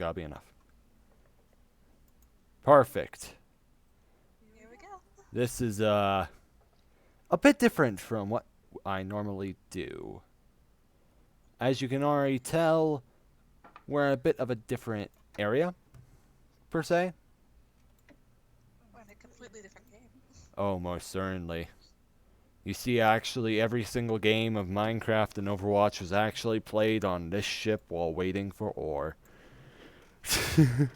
gotta be enough. Perfect. Here we go. This is a bit different from what I normally do. As you can already tell, we're in a bit of a different area, per se. We're in a completely different game. Oh, most certainly. You see, actually, every single game of Minecraft and Overwatch was actually played on this ship while waiting for ore. Sure,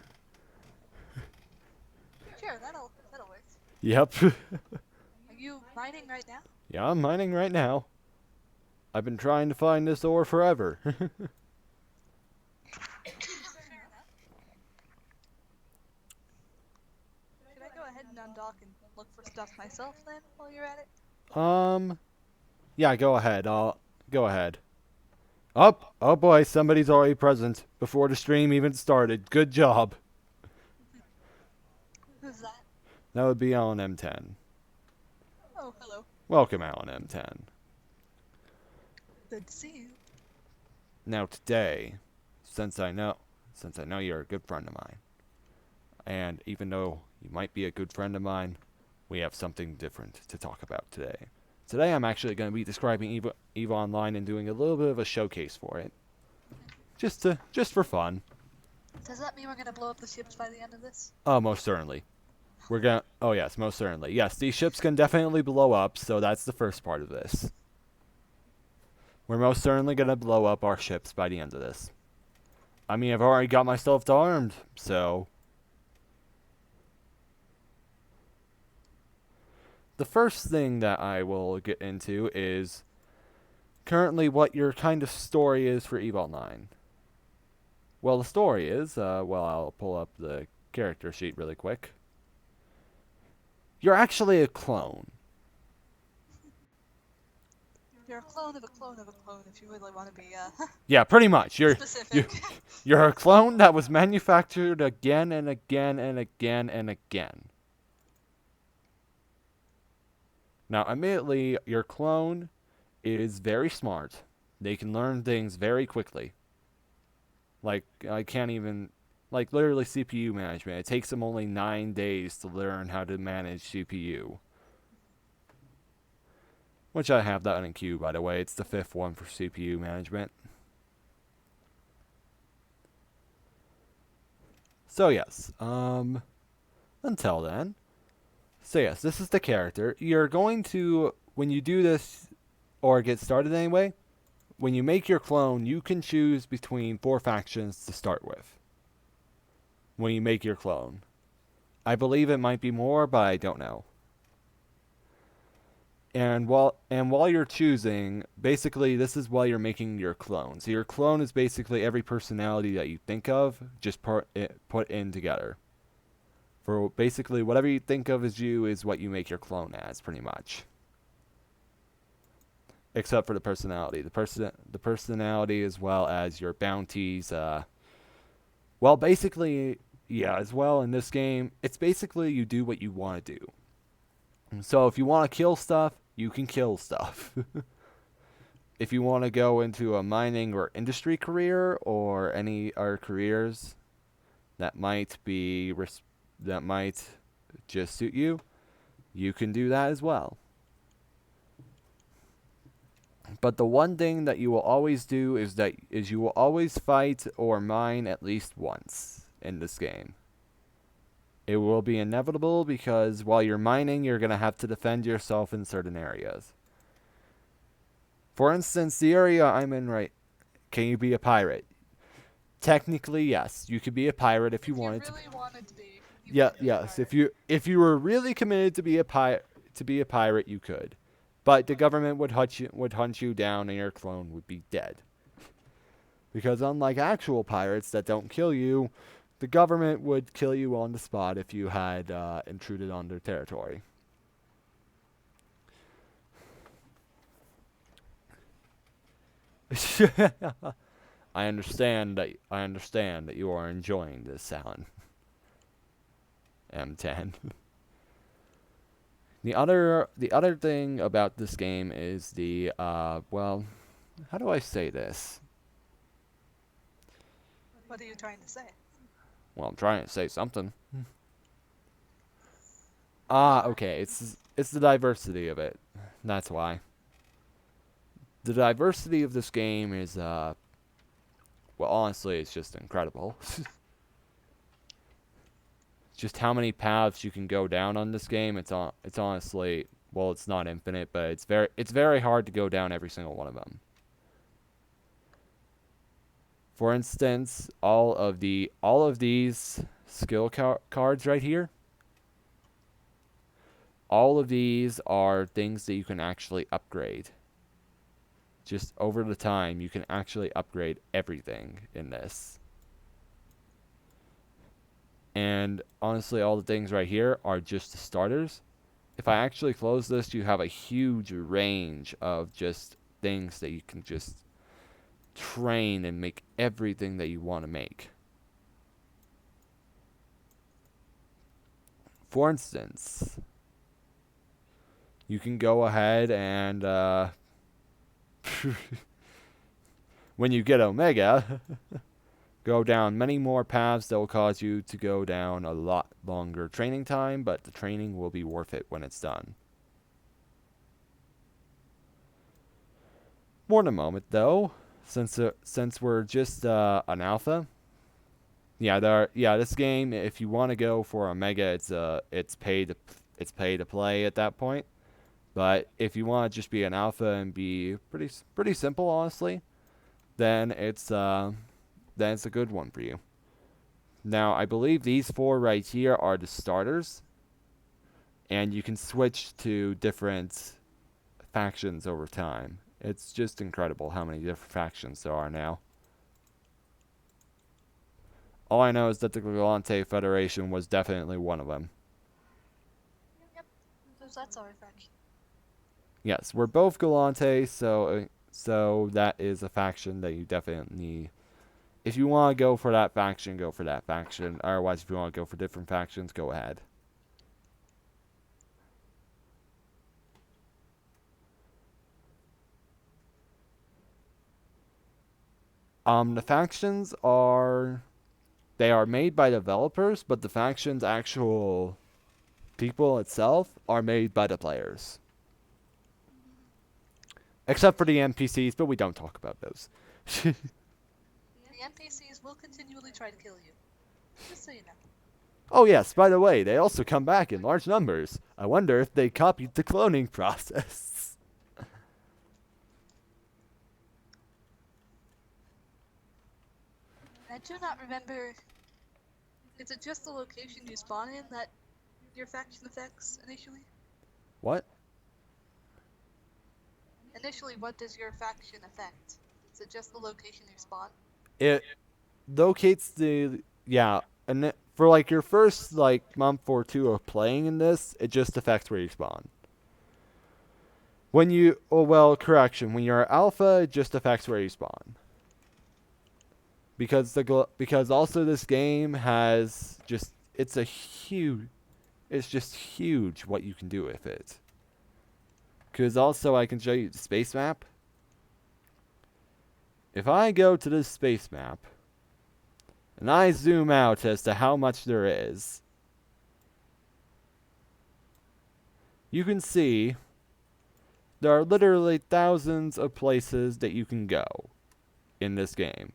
that'll work. Yep. Are you mining right now? Yeah, I'm mining right now. I've been trying to find this ore forever. Fair enough. Should I go ahead and undock and look for stuff myself then while you're at it? Yeah, go ahead. Go ahead. Oh boy, somebody's already present before the stream even started. Good job. Who's that? That would be Alan M10. Oh, hello. Welcome, Alan M10. Good to see you. Now today, since I know you're a good friend of mine, and even though you might be a good friend of mine, we have something different to talk about today. Today I'm actually going to be describing EVE Online and doing a little bit of a showcase for it. Just for fun. Does that mean we're gonna blow up the ships by the end of this? Oh, most certainly. Oh yes, most certainly. Yes, these ships can definitely blow up, so that's the first part of this. We're most certainly going to blow up our ships by the end of this. I mean, I've already got myself armed, so... The first thing that I will get into is currently what your kind of story is for EVE Online. Well, the story is, I'll pull up the character sheet really quick. You're actually a clone. You're a clone of a clone of a clone if you really want to be, Yeah, pretty much. specific. You're a clone that was manufactured again and again and again and again. Now, admittedly, your clone is very smart. They can learn things very quickly. Like, I can't even... Like, literally CPU management. It takes them only 9 days to learn how to manage CPU. Which I have that in queue, by the way. It's the 5th one for CPU management. So, yes. Until then. So, yes, this is the character. You're going to... When you do this, or get started anyway, when you make your clone, you can choose between 4 factions to start with. When you make your clone. I believe it might be more, but I don't know. And while you're choosing, basically this is while you're making your clone. So your clone is basically every personality that you think of, just put in together. For basically whatever you think of as you is what you make your clone as, pretty much. Except for the personality. The personality as well as your bounties. Well, basically, yeah, as well in this game, it's basically you do what you want to do. So if you want to kill stuff, you can kill stuff. If you want to go into a mining or industry career or any other careers that might just suit you, you can do that as well. But the one thing that you will always do is you will always fight or mine at least once in this game. It will be inevitable because while you're mining, you're going to have to defend yourself in certain areas. For instance, the area I'm in right... Can you be a pirate? Technically, yes. You could be a pirate if you wanted to. If you really wanted to be. Yeah, yes. If you were really committed to be a pirate, you could. But the government would hunt you down and your clone would be dead. Because unlike actual pirates that don't kill you, the government would kill you on the spot if you had intruded on their territory. I understand that you are enjoying this, Alan. M10. The other thing about this game is well, how do I say this? What are you trying to say? Well, I'm trying to say something. Okay. It's the diversity of it. That's why. The diversity of this game is well, honestly, it's just incredible. Just how many paths you can go down on this game. It's honestly, well, it's not infinite, but it's very hard to go down every single one of them. For instance, all of these skill cards right here, all of these are things that you can actually upgrade. Just over the time, you can actually upgrade everything in this. And honestly, all the things right here are just the starters. If I actually close this, you have a huge range of just things that you can just train and make everything that you want to make. For instance, you can go ahead and when you get Omega, go down many more paths that will cause you to go down a lot longer training time, but the training will be worth it when it's done. More in a moment, though, since we're just an alpha. Yeah, this game, if you want to go for Omega, it's pay to play at that point. But if you want to just be an alpha and be pretty simple, honestly, then it's a good one for you. Now, I believe these 4 right here are the starters, and you can switch to different factions over time. It's just incredible how many different factions there are now. All I know is that the Galante Federation was definitely one of them. Yep. That's our faction. Yes, we're both Galante, so that is a faction that you definitely need. If you want to go for that faction, go for that faction. Otherwise, if you want to go for different factions, go ahead. The factions are made by developers, but the faction's actual people itself are made by the players. Except for the NPCs, but we don't talk about those. The NPCs will continually try to kill you. Just so you know. Oh yes, by the way, they also come back in large numbers. I wonder if they copied the cloning process. I do not remember. Is it just the location you spawn in that your faction affects initially? What? Initially, what does your faction affect? Is it just the location you spawn? It locates and for like your first like month or 2 of playing in this, it just affects where you spawn. When you're alpha, it just affects where you spawn. Because also this game has it's just huge what you can do with it. Because also I can show you the space map. If I go to this space map and I zoom out as to how much there is, you can see there are literally thousands of places that you can go in this game.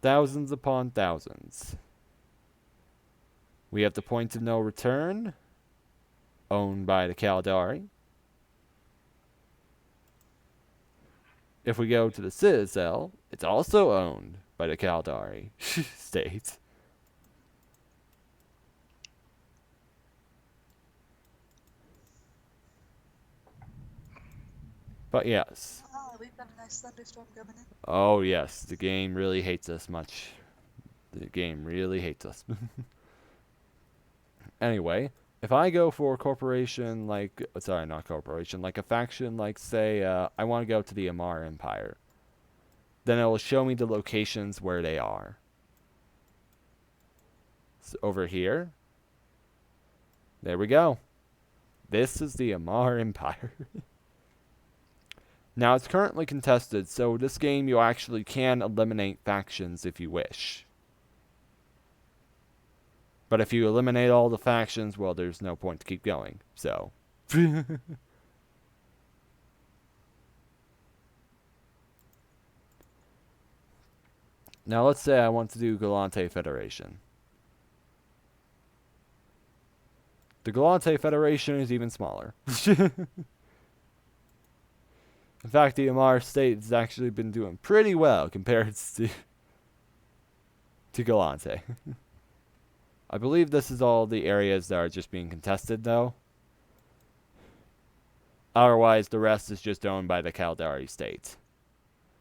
Thousands upon thousands. We have the point of no return, owned by the Caldari. If we go to the Citadel, it's also owned by the Caldari state. But yes. We've got a nice thunderstorm coming in. Oh yes, the game really hates us much. The game really hates us. Anyway, if I go for a corporation like, sorry, not corporation, like a faction like, say, I want to go to the Amarr Empire, then it will show me the locations where they are. So over here, there we go. This is the Amarr Empire. Now, it's currently contested, so this game you actually can eliminate factions if you wish. But if you eliminate all the factions, well, there's no point to keep going, so. Now, let's say I want to do Galante Federation. The Galante Federation is even smaller. In fact, the Amar state has actually been doing pretty well compared to Galante. I believe this is all the areas that are just being contested, though. Otherwise, the rest is just owned by the Caldari state,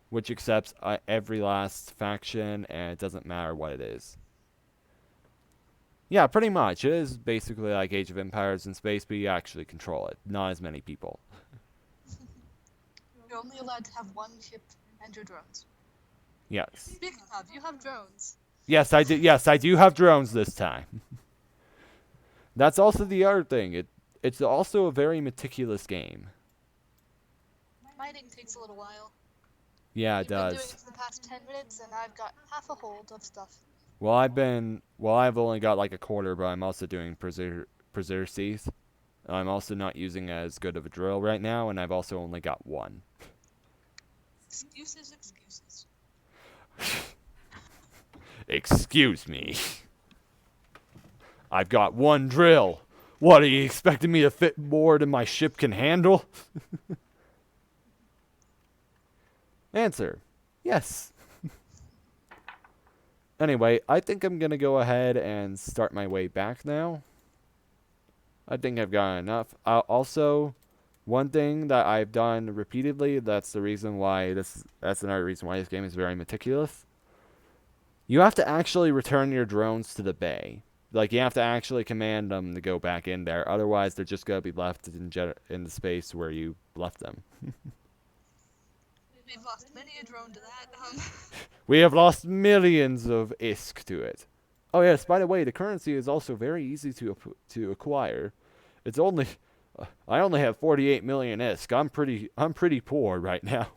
which accepts every last faction, and it doesn't matter what it is. Yeah, pretty much. It is basically like Age of Empires in space, but you actually control it. Not as many people. You're only allowed to have one ship and your drones. Yes. Speaking of, you have drones. Yes, I do. Yes, I do have drones this time. That's also the other thing. It's also a very meticulous game. Mining takes a little while. Yeah, it You've been doing does. it for the past 10 minutes, and I've got half a hold of stuff. Well, I've only got like a quarter, but I'm also doing Preserve Seas. I'm also not using as good of a drill right now, and I've also only got one. Excuses, excuses. Excuse me. I've got one drill. What, are you expecting me to fit more than my ship can handle? Answer: yes. Anyway, I think I'm gonna go ahead and start my way back now. I think I've got enough. Also, one thing that I've done repeatedly, that's another reason why this game is very meticulous. You have to actually return your drones to the bay. Like, you have to actually command them to go back in there. Otherwise, they're just going to be left in the space where you left them. We've lost many a drone to that. We have lost millions of ISK to it. Oh, yes, by the way, the currency is also very easy to acquire. It's only... I only have 48 million ISK. I'm pretty poor right now.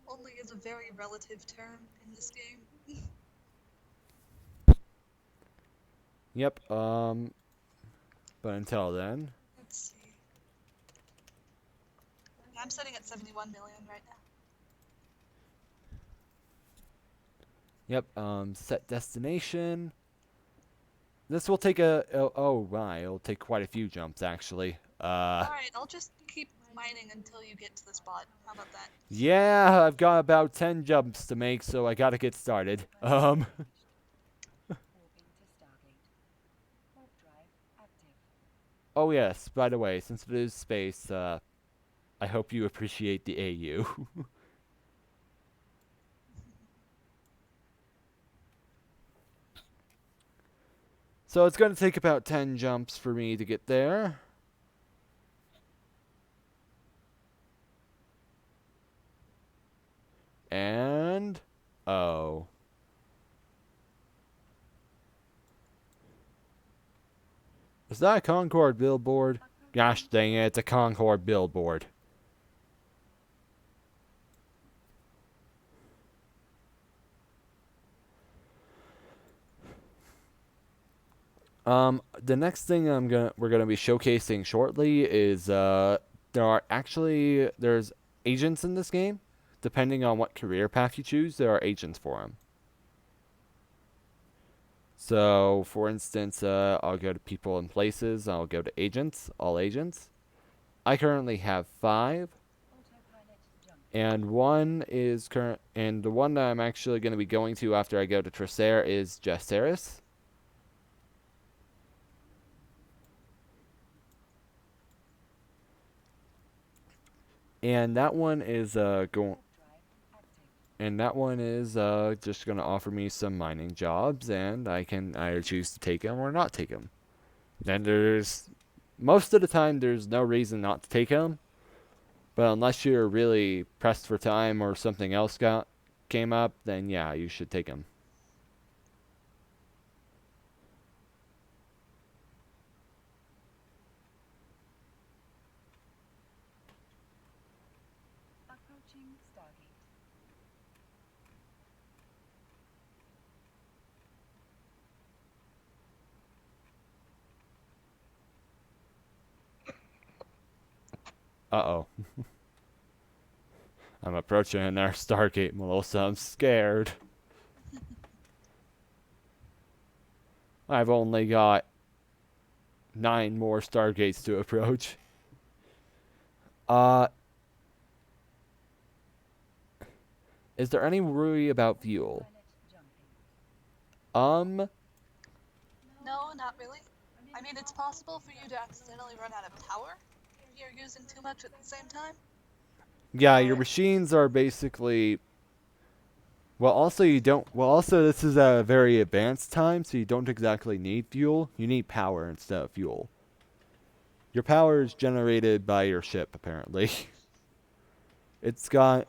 Only is a very relative term in this game. Yep, but until then... Let's see. I'm sitting at 71 million right now. Yep, set destination. This will take oh my, it'll take quite a few jumps, actually. Alright, I'll just keep mining until you get to the spot. How about that? Yeah, I've got about 10 jumps to make, so I gotta get started. Oh yes, by the way, since it is space, I hope you appreciate the AU. So it's gonna take about 10 jumps for me to get there. And... oh. Is that a Concord billboard? Gosh dang it, it's a Concord billboard. The next thing we're gonna be showcasing shortly is there's agents in this game. Depending on what career path you choose, there are agents for them. So, for instance, I'll go to people and places. I'll go to agents, all agents. I currently have 5, and and the one that I'm actually going to be going to after I go to Tracer is Jaceres. And that one is just going to offer me some mining jobs, and I can either choose to take them or not take them. Then most of the time there's no reason not to take them, but unless you're really pressed for time or something else came up, then yeah, you should take them. Uh-oh. I'm approaching our Stargate, Melissa. I'm scared. I've only got 9 more Stargates to approach. Is there any worry about fuel? No, not really. I mean, it's possible for you to accidentally run out of power if you're using too much at the same time. Yeah, your machines are basically... Well, also you don't... Well, also this is a very advanced time, so you don't exactly need fuel. You need power instead of fuel. Your power is generated by your ship, apparently. It's got...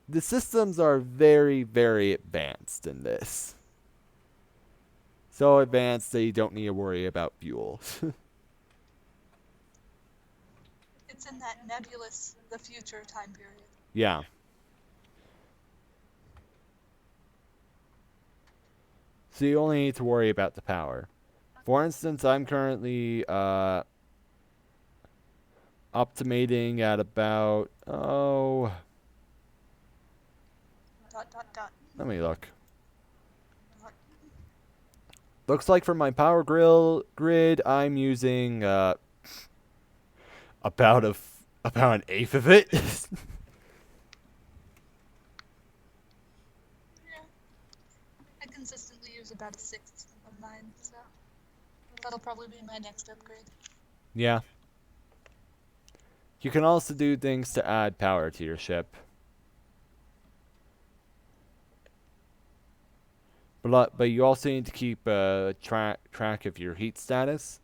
The systems are very, very advanced in this. So advanced that you don't need to worry about fuel. It's in that nebulous, the future time period. Yeah. So you only need to worry about the power. For instance, I'm currently optimating at about... Oh... Dot. Let me look. Dot. Looks like for my power grid, I'm using about an eighth of it. Yeah. I consistently use about a sixth of mine, so that'll probably be my next upgrade. Yeah. You can also do things to add power to your ship. But you also need to keep track of your heat status.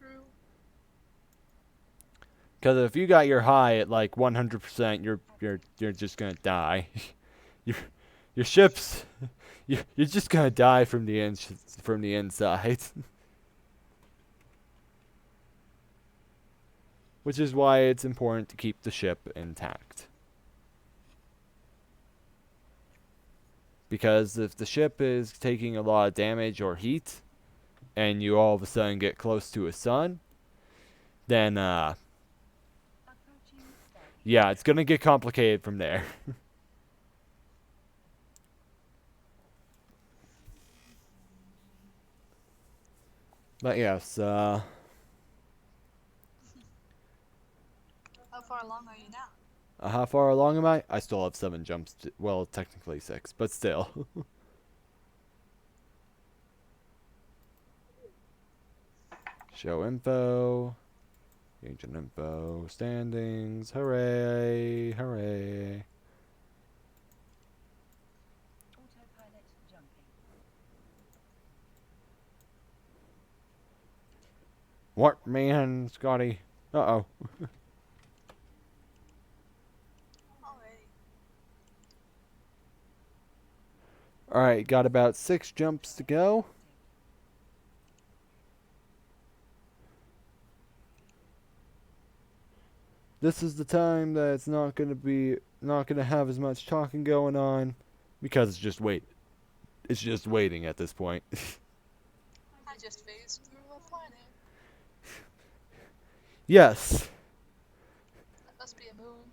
True. Because if you got your high at like 100%, you're just gonna die. your ships, you're just gonna die from the inside. Which is why it's important to keep the ship intact. Because if the ship is taking a lot of damage or heat, and you all of a sudden get close to a sun, then yeah, it's gonna get complicated from there. But yes, How far along are you now? how far along am I? I still have 7 jumps. Well, technically 6, but still. Show info. Agent info. Standings. Hooray! Hooray! Autopilot jumping. What, man, Scotty? Uh-oh. Alrighty. Alright, got about 6 jumps to go. This is the time that it's not gonna have as much talking going on, because it's just waiting at this point. I just phased through a planet. Yes, That must be a moon.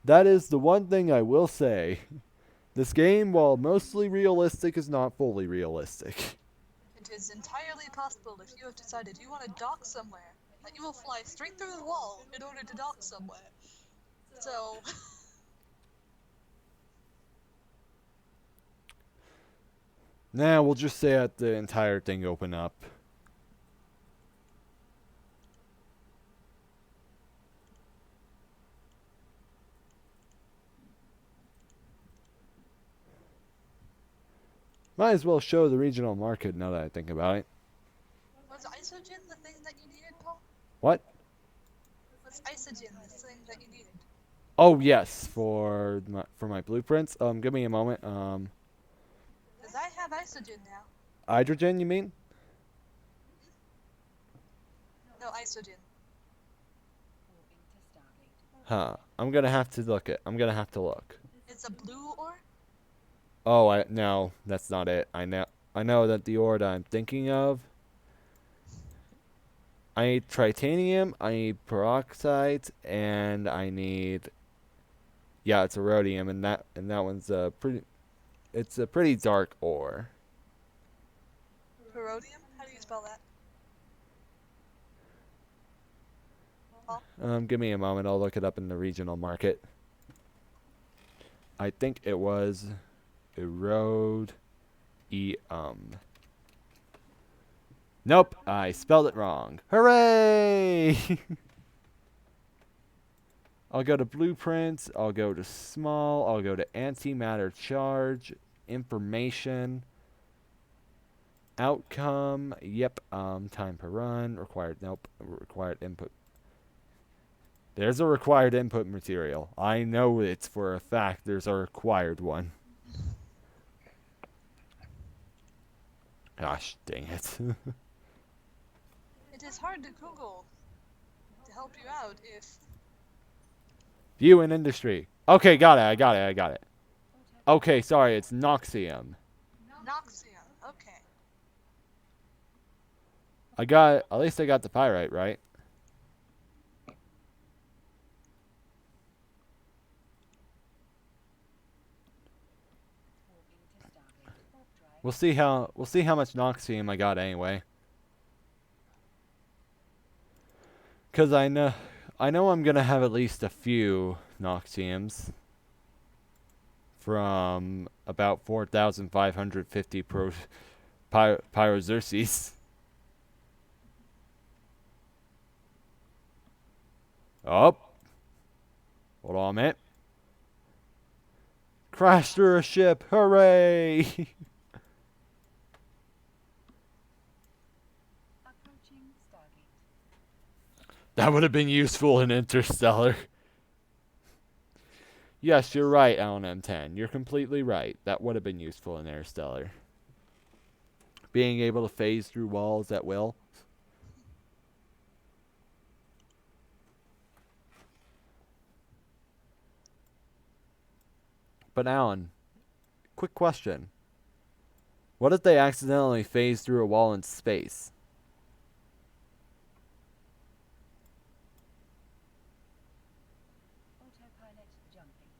that is the one thing I will say. This game, while mostly realistic, is not fully realistic. It is entirely possible if you have decided you want to dock somewhere, that you will fly straight through the wall in order to dock somewhere. So, Nah, we'll just say that the entire thing open up. Might as well show the regional market now that I think about it. was isogen the thing that you needed, Paul? What? Was isogen the thing that you needed? Oh yes, for my blueprints. Give me a moment. Because I have isogen now. Hydrogen, you mean? No, isogen. Warping to Stargate. Huh. I'm gonna have to look it. I'm gonna have to look. It's a blue ore? Oh, no, that's not it. I know that the ore that I'm thinking of. I need titanium, I need peroxide, and I need, yeah, it's a rhodium, and that one's a pretty, it's a pretty dark ore. Herodium? How do you spell that? Oh, Give me a moment, I'll look it up in the regional market. I think it was erode Nope, I spelled it wrong. Hooray! I'll go to blueprints, I'll go to small, I'll go to antimatter charge, information, outcome, yep, time per run, required, nope, required input. There's a required input material. I know it's for a fact there's a required one. Gosh, dang it. it is hard to Google to help you out if View in industry. Okay, got it, I got it. Okay, sorry, it's Noxium. Noxium. Okay. I got, at least I got the pyrite, right? Warping to Stargate. Warp drive. We'll see how much Noxium I got anyway. Cause I know I'm gonna have at least a few Noxiums from about 4,550 Pyroxerxes. Oh, hold on a minute. Crash through a ship! Hooray! Approaching Stargate. That would have been useful in Interstellar. Yes, you're right, Alan M10. You're completely right. That would have been useful in Interstellar. Being able to phase through walls at will. But Alan, quick question. What if they accidentally phase through a wall in space? Autopilot jumping.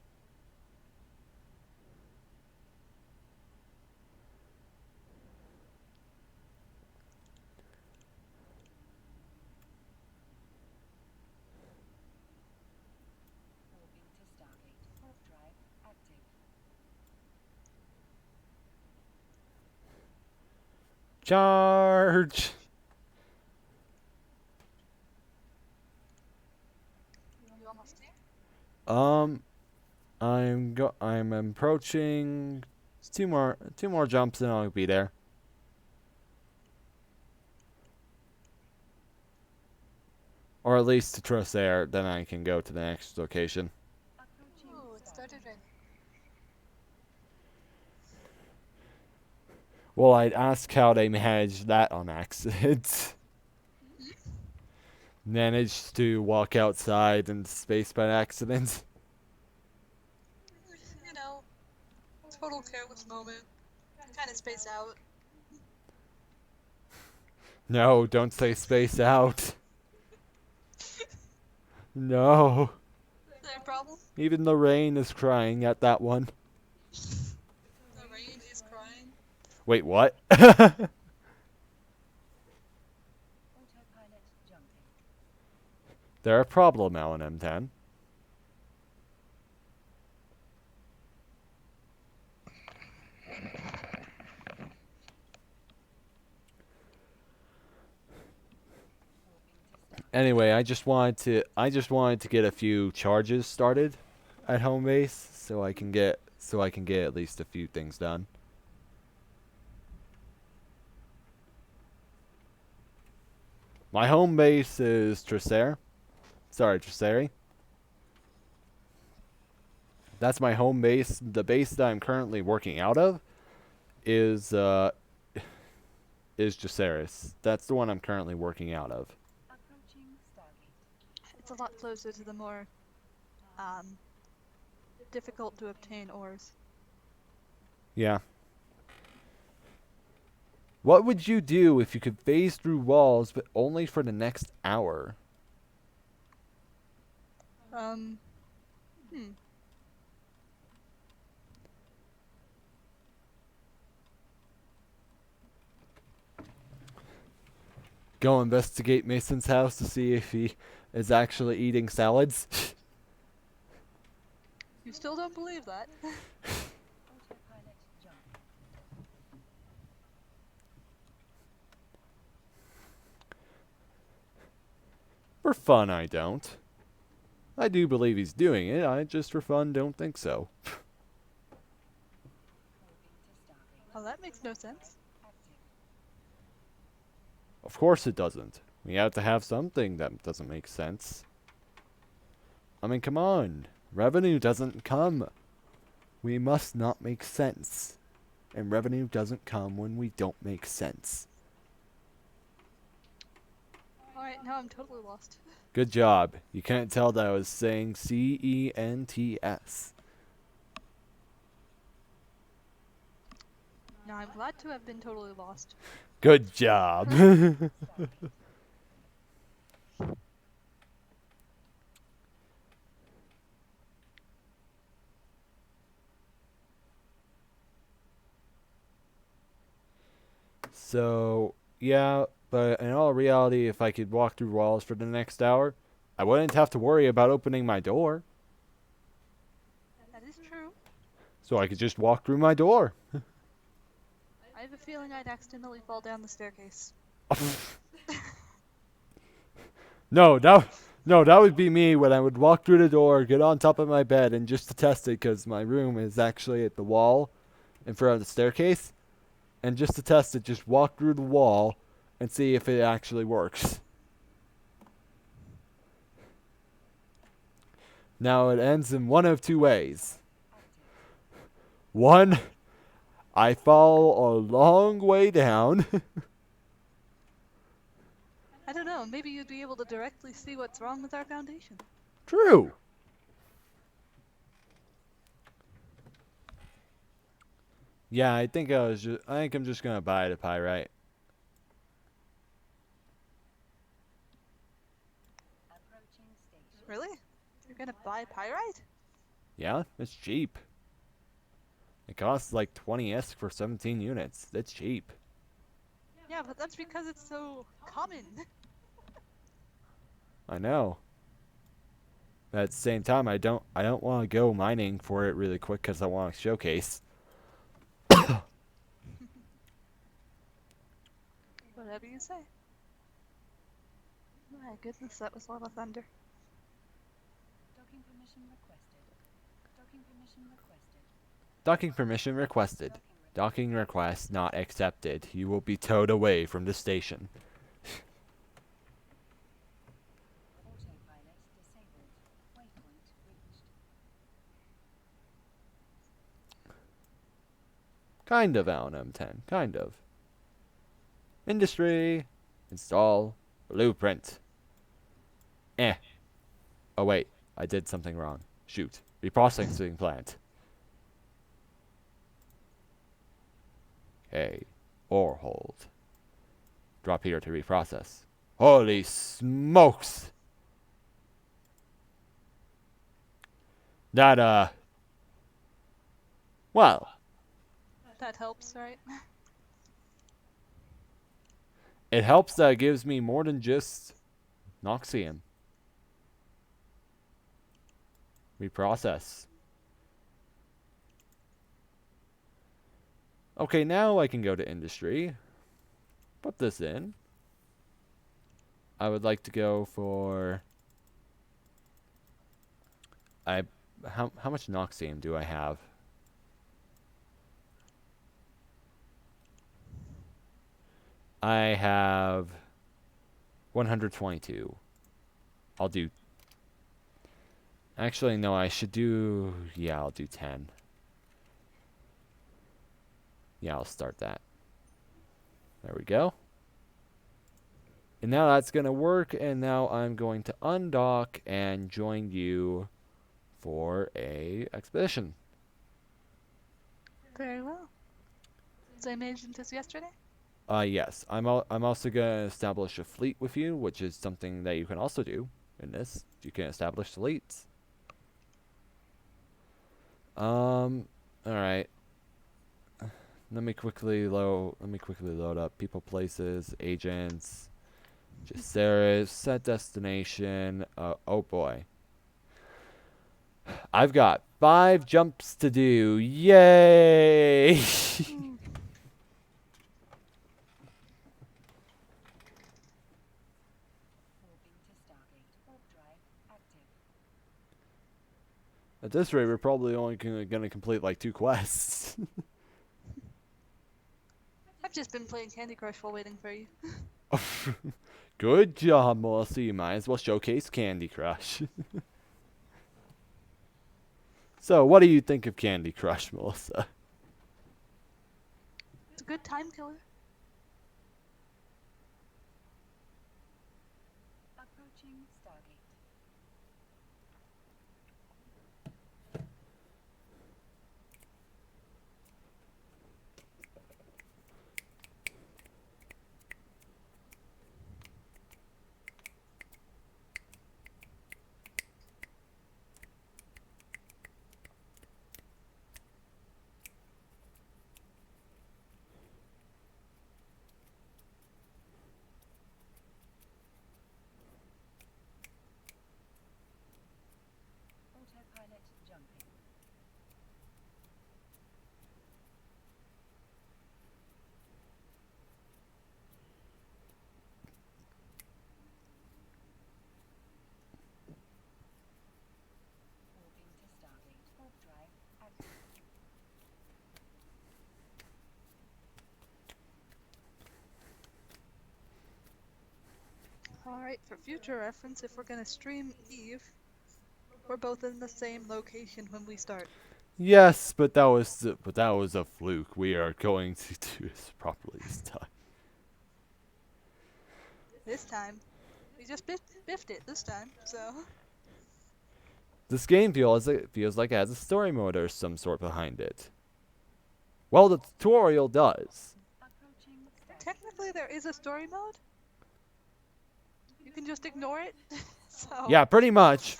Warping to Stargate. Warp drive active. Charge! You almost here? I'm approaching two more jumps and I'll be there. Or at least to Trossair, then I can go to the next location. Approaching Ooh, it started raining. Well, I'd ask how they managed that on accident. Managed to walk outside in space by accident. You know, total careless moment. Kind of space out. No, don't say space out. No. Is there a problem? Even the rain is crying at that one. The rain is crying. Wait, what? Autopilot jumping. They're a problem, Alan M10. Anyway, I just wanted to get a few charges started at home base so I can get at least a few things done. My home base is Trossair. Sorry, Trosseri. That's my home base. The base that I'm currently working out of is Jaceres. That's the one I'm currently working out of. Approaching Stargate. It's a lot closer to the more, difficult to obtain ores. Yeah. What would you do if you could phase through walls, but only for the next hour? Hmm. Go investigate Mason's house to see if he is actually eating salads? You still don't believe that? Autopilot jumping. For fun, I don't. I do believe he's doing it, I just for fun don't think so. Moving to Stargate. Well, that makes no sense. Active. Of course it doesn't. We have to have something that doesn't make sense. I mean, come on. Revenue doesn't come. We must not make sense. And revenue doesn't come when we don't make sense. Alright, now I'm totally lost. Good job. You can't tell that I was saying CENTS. Now I'm glad to have been totally lost. Good job. So, yeah, but in all reality, if I could walk through walls for the next hour, I wouldn't have to worry about opening my door. That is true. So I could just walk through my door. I have a feeling I'd accidentally fall down the staircase. No, that would be me when I would walk through the door, get on top of my bed, and just to test it, because my room is actually at the wall in front of the staircase. And just to test it, just walk through the wall and see if it actually works. Now it ends in one of two ways. One, I fall a long way down. I don't know, maybe you'd be able to directly see what's wrong with our foundation. True. Yeah, I think I'm just gonna buy the pyrite. Approaching station. Really? You're gonna buy pyrite? Yeah, it's cheap. It costs like 20 ISK for 17 units. That's cheap. Yeah, but that's because it's so common. I know. But at the same time, I don't want to go mining for it really quick because I want to showcase. Whatever you say. My goodness, that was a lot of thunder. Docking permission requested. Docking permission requested. Docking permission requested. Docking request not accepted. You will be towed away from the station. Autopilot disabled. Waypoint reached. Kind of out on M10. Kind of. Industry. Install. Blueprint. Eh. Oh wait. I did something wrong. Shoot. Reprocessing plant. Okay. Ore hold. Drop here to reprocess. Holy smokes! That, well, That helps, right? it helps that it gives me more than just Noxium. Reprocess. Okay, now I can go to industry. Put this in. I would like to go for... How much Noxium do I have? I have 122. I'll do... Actually, no, I should do... Yeah, I'll do 10. Yeah, I'll start that. There we go. And now that's going to work, and now I'm going to undock and join you for a expedition. Very well. Same agent as yesterday? Yes. I'm also gonna establish a fleet with you, which is something that you can also do in this. You can establish fleets. All right. Let me quickly load up people, places, agents, Jaceres, set destination. Oh boy. I've got 5 jumps to do. Yay! Warping to Stargate. Warp drive active. At this rate, we're probably only gonna complete like 2 quests. I've just been playing Candy Crush while waiting for you. Good job, Melissa. You might as well showcase Candy Crush. So, what do you think of Candy Crush, Melissa? It's a good time killer. Approaching Stargate. Autopilot jumping. Warping to Stargate. Warp drive active. Alright, for future reference, if we're gonna stream Eve, we're both in the same location when we start. Yes, but that was a fluke. We are going to do this properly this time. This time, we just biffed it this time, so. This game feels like it has a story mode or some sort behind it. Well, the tutorial does. Approaching Stargate. Technically, there is a story mode. You can just ignore it. So. Yeah, pretty much.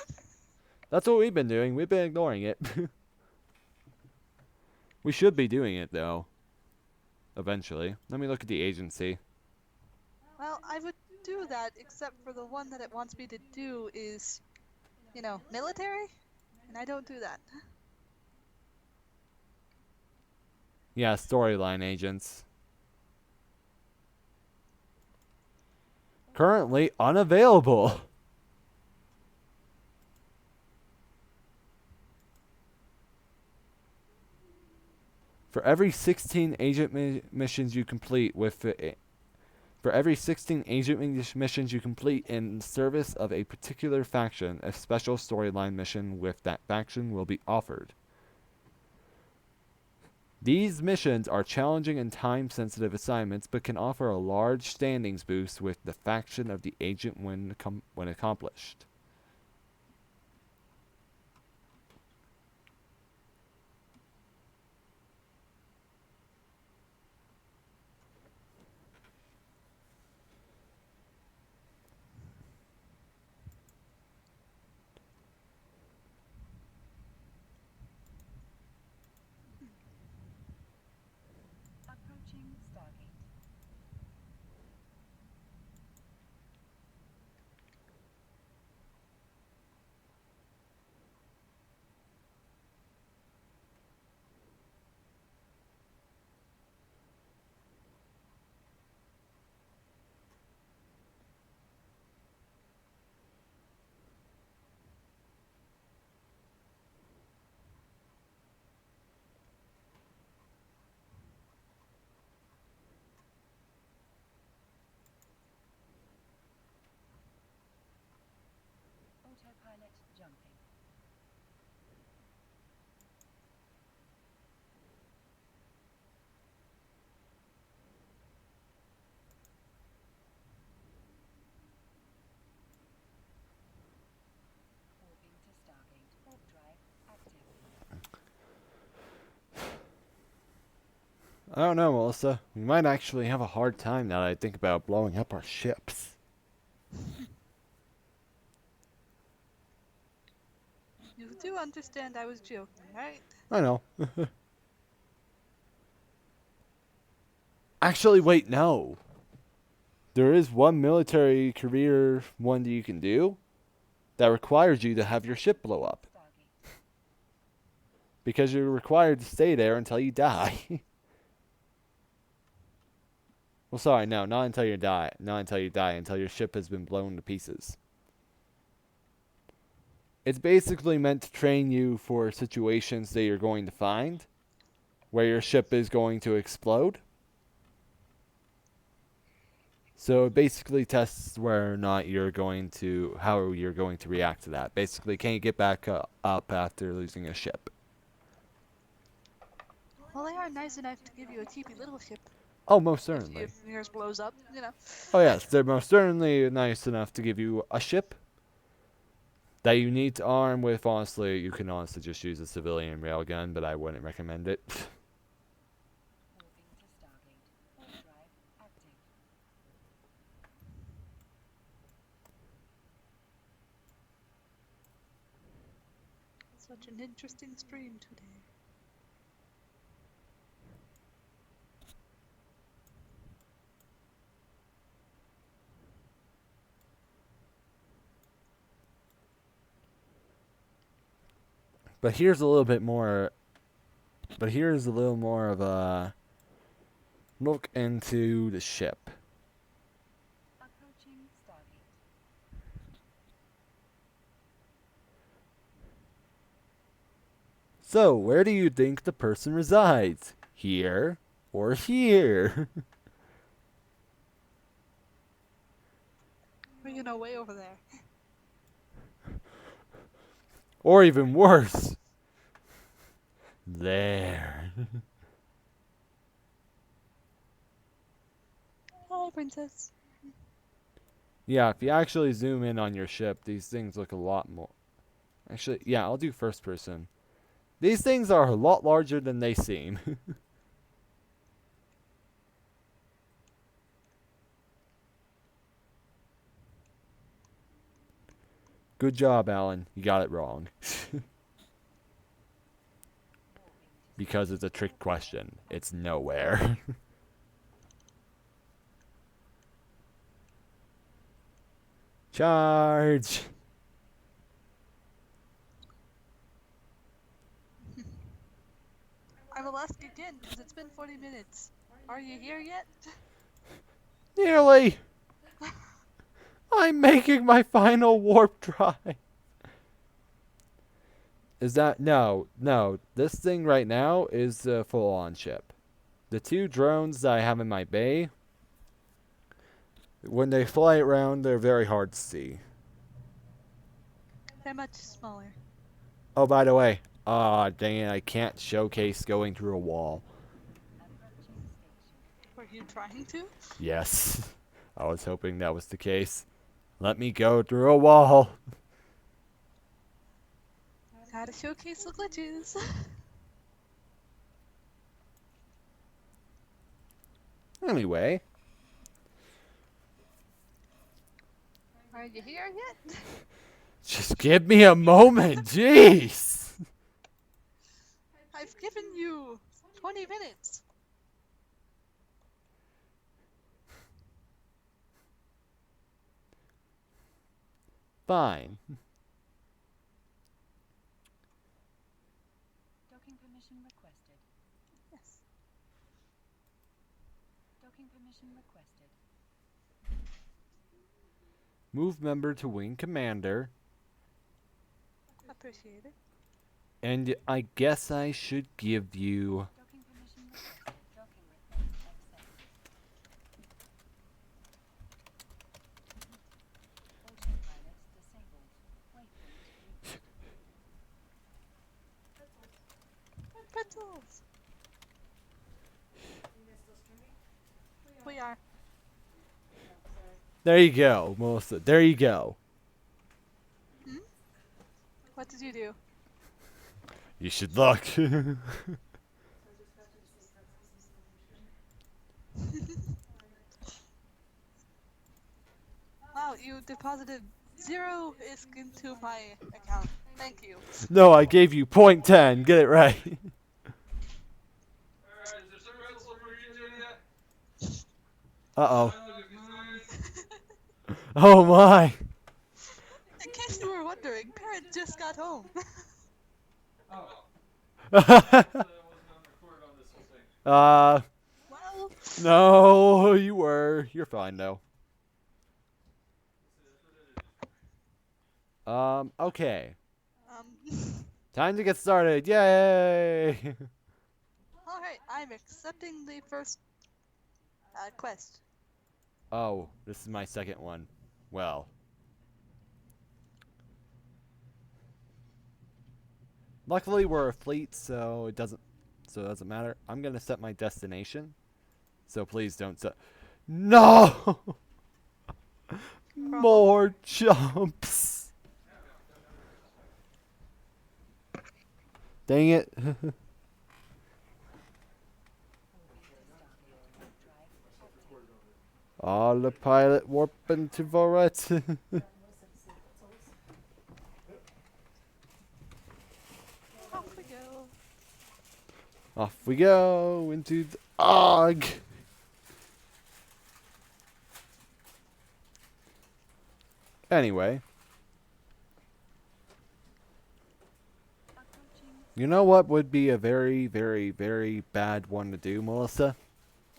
That's what we've been doing. We've been ignoring it. We should be doing it though. Eventually. Let me look at the agency. Well, I would do that, except for the one that it wants me to do is, you know, military, and I don't do that. Yeah, storyline agents. Currently unavailable. For every 16 agent missions you complete with for every 16 agent missions you complete in service of a particular faction, a special storyline mission with that faction will be offered. These missions are challenging and time-sensitive assignments, but can offer a large standings boost with the faction of the agent when accomplished. Approaching Stargate. I don't know, Melissa. We might actually have a hard time now that I think about blowing up our ships. You do understand I was joking, right? I know. Actually, wait, no. There is one military career one that you can do that requires you to have your ship blow up. Stargate. Because you're required to stay there until you die. Well, sorry, no, not until you die. Not until you die, until your ship has been blown to pieces. It's basically meant to train you for situations that you're going to find where your ship is going to explode. So it basically tests whether or not how you're going to react to that. Basically, can you get back up after losing a ship? Well, they are nice enough to give you a cheapy little ship Oh, most certainly. if yours blows up, you know. Oh yes, they're most certainly nice enough to give you a ship that you need to arm with. Honestly, you can honestly just use a civilian railgun, but I wouldn't recommend it. Moving to Stargate. Warp drive active. Such an interesting stream today. But here's a little bit more. But here's a little more of a look into the ship. Approaching Stargate. So, where do you think the person resides? Here or here? Or, you know, way over there. Or even worse, there. Hi, princess. Yeah, if you actually zoom in on your ship, these things look a lot more. Actually, yeah, I'll do first person. These things are a lot larger than they seem. Good job, Alan. You got it wrong. Because it's a trick question. It's nowhere. Charge! I will ask again, because it's been 40 minutes. Are you here yet? Nearly! I'm making my final warp drive. Is that no? This thing right now is the full-on ship. The two drones that I have in my bay, when they fly around, they're very hard to see. They're much smaller. Oh, by the way, dang it, I can't showcase going through a wall. Approaching station. Were you trying to? Yes, I was hoping that was the case. Let me go through a wall. Gotta showcase the glitches. Anyway, Are you here yet? just give me a moment, jeez. I've given you 20 minutes. Fine. Docking permission requested. Yes. Docking permission requested. Move member to wing commander. Appreciate it. And I guess I should give you... Docking permission requested. Docking request accepted. Autopilot disabled. Waypoint reached. Pretzels. We are. There you go, Melissa. There you go. What did you do? You should look. deposited 0 ISK into my account. Thank you. No, I gave you .10. Get it right. Uh-oh. Oh my. In case you were wondering, Parrot just got home. uh, Well, no, you were. You're fine though. Okay. Time to get started. Yay! Alright, I'm accepting the first quest. Oh, this is my second one. Well. Luckily we're a fleet, so it doesn't matter. I'm gonna set my destination. So please don't set. No! More jumps. Dang it. Autopilot warping to Voret. Off we go. Off we go into the Og. Anyway. You know what would be a very, very, very bad one to do, Melissa?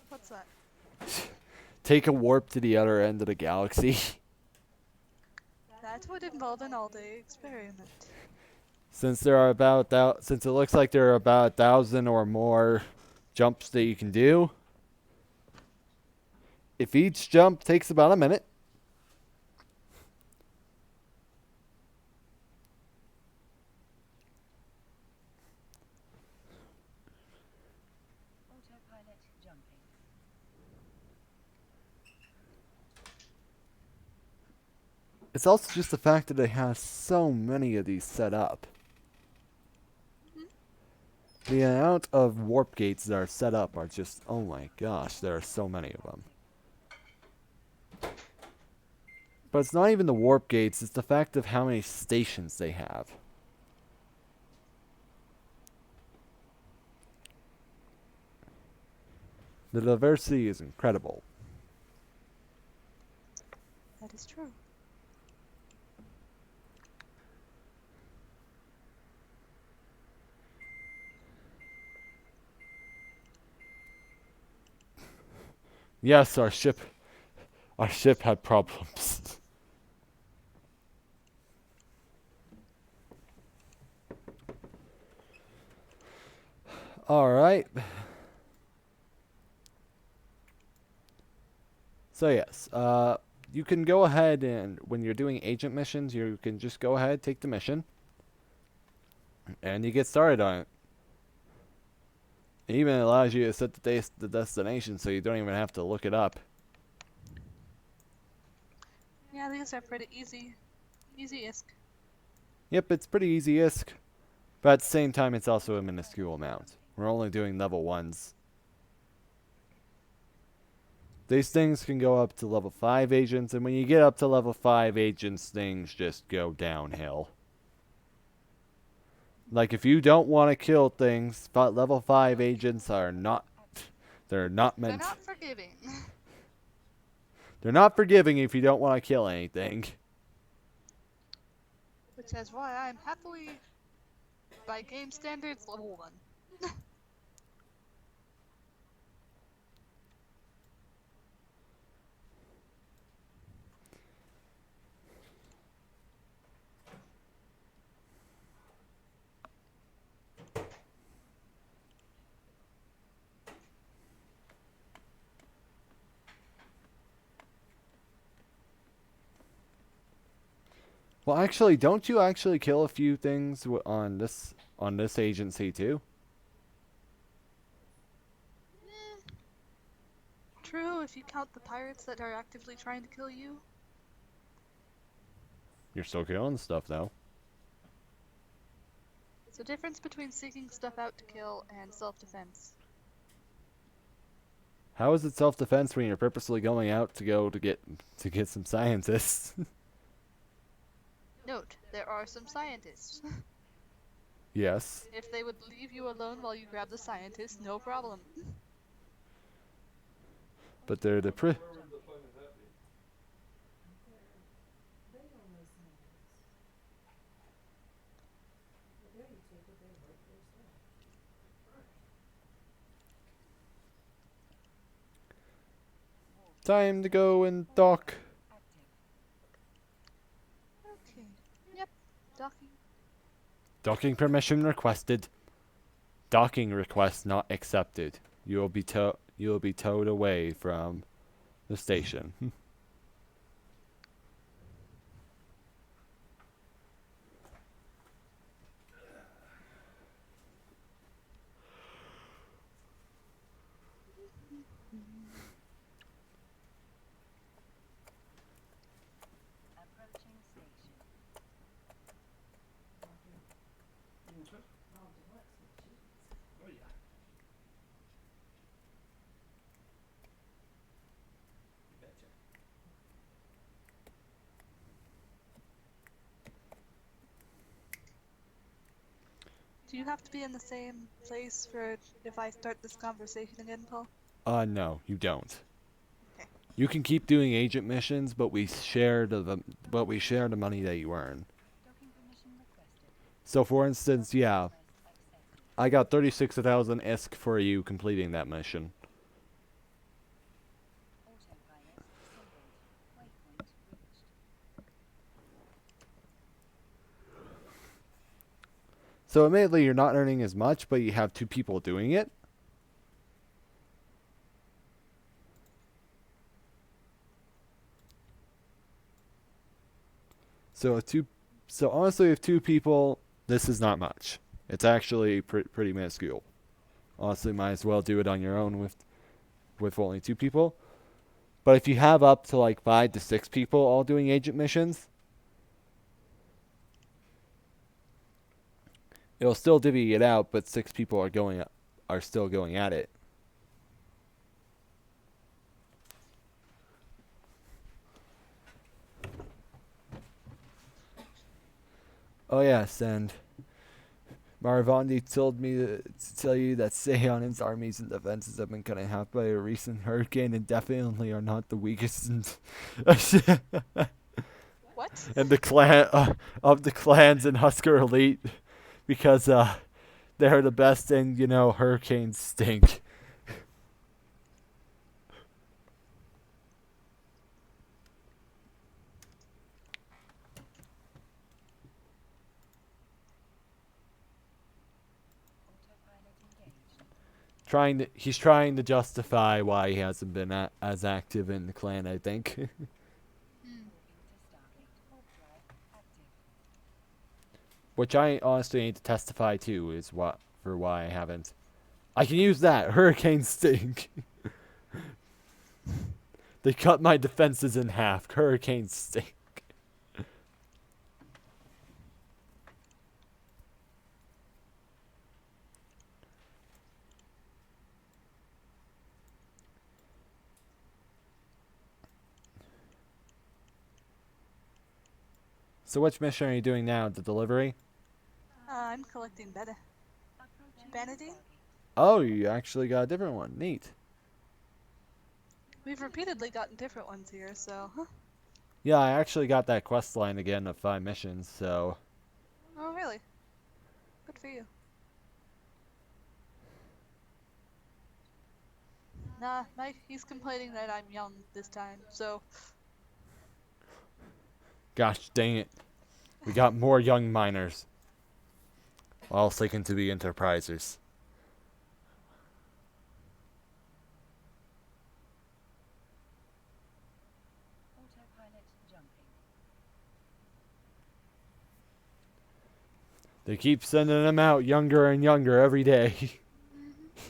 What's that? Take a warp to the other end of the galaxy. That would involve an all-day experiment. Since there are since it looks like there are about 1,000 or more jumps that you can do. If each jump takes about a minute. Autopilot jumping. It's also just the fact that it has so many of these set up. The amount of warp gates that are set up are just, oh my gosh, there are so many of them. But it's not even the warp gates, it's the fact of how many stations they have. The diversity is incredible. That is true. Yes, our ship had problems. All right. So yes, you can go ahead and when you're doing agent missions, you can just go ahead, take the mission, and you get started on it. It even allows you to set the destination, so you don't even have to look it up. Yeah, these are pretty easy. Easy-isk. Yep, it's pretty easy-isk, but at the same time, it's also a minuscule amount. We're only doing level 1s. These things can go up to level 5 agents, and when you get up to level 5 agents, things just go downhill. Like, if you don't want to kill things, but level 5 agents are not... They're not meant... They're not forgiving. They're not forgiving if you don't want to kill anything. Which is why I'm happily, by game standards, level 1. Well, actually, don't you actually kill a few things on this agency too? True, if you count the pirates that are actively trying to kill you. You're still killing stuff though. There's a difference between seeking stuff out to kill and self-defense. How is it self-defense when you're purposely going out to get some scientists? Note, there are some scientists. Yes. If they would leave you alone while you grab the scientist, no problem. But they're the pri- Time to go and dock. Okay. Yep. Docking. Docking permission requested. Docking request not accepted. You will be towed away from the station. Approaching station. Do you have to be in the same place for if I start this conversation again, Paul? No, you don't. Okay. You can keep doing agent missions, but we share the money that you earn. Docking permission requested. So, for instance, yeah, Request accepted. I got 36,000 ISK for you completing that mission. Autopilot disabled. Waypoint reached. So, admittedly, you're not earning as much, but you have 2 people doing it. So honestly, with 2 people, this is not much. It's actually pretty minuscule. Honestly, might as well do it on your own with only 2 people. But if you have up to like 5 to 6 people all doing agent missions, it'll still divvy it out, but 6 people are still going at it. Oh yes, and Maravandi told me to tell you that Seonen's armies and defenses have been cut in half by a recent hurricane and definitely are not the weakest What? and the clan of the clans in Husker Elite because they're the best and hurricanes stink. Autopilot engaged. He's trying to justify why he hasn't been as active in the clan, I think. Hmm. Moving to Stargate. Warp drive active. Which I honestly need to testify to is why I haven't. I can use that. Hurricane stink. They cut my defenses in half. Hurricane stink. So which mission are you doing now? The delivery? I'm collecting Beta. Approaching Vanity? Stargate. Oh, you actually got a different one. Neat. We've repeatedly gotten different ones here, so. Huh. Yeah, I actually got that quest line again of 5 missions, so... Oh, really? Good for you. Nah, he's complaining that I'm young this time, so. Gosh dang it. We got more young miners. All seeking to be enterprisers. Autopilot jumping. They keep sending them out younger and younger every day. Moving to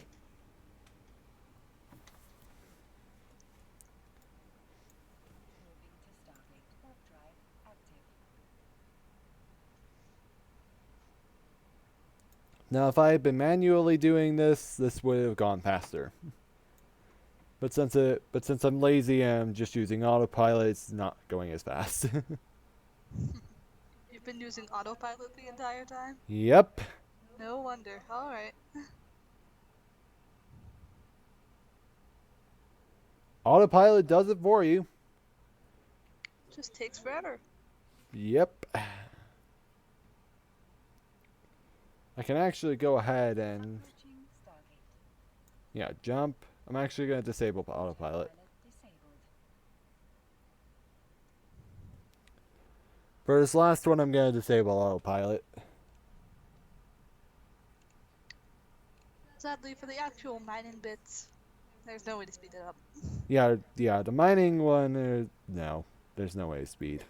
Stargate. Warp drive active. Now, if I had been manually doing this would have gone faster. But since I'm lazy and I'm just using autopilot, it's not going as fast. You've been using autopilot the entire time? Yep. No wonder. Alright. Autopilot does it for you. Just takes forever. Yep. I can actually go ahead and, Approaching Stargate. yeah, jump. I'm actually going to disable autopilot. Pilot disabled. For this last one, I'm going to disable autopilot. Sadly, for the actual mining bits, there's no way to speed it up. Yeah, the mining one, no. There's no way to speed.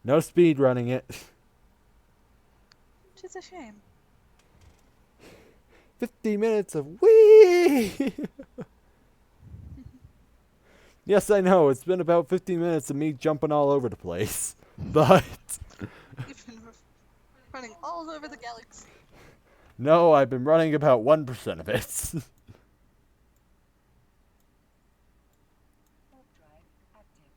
No speed running it. Which is a shame. 50 minutes of wee. Yes, I know. It's been about 15 minutes of me jumping all over the place. But You've been running all over the galaxy. no, I've been running about 1% of it. Warp drive active.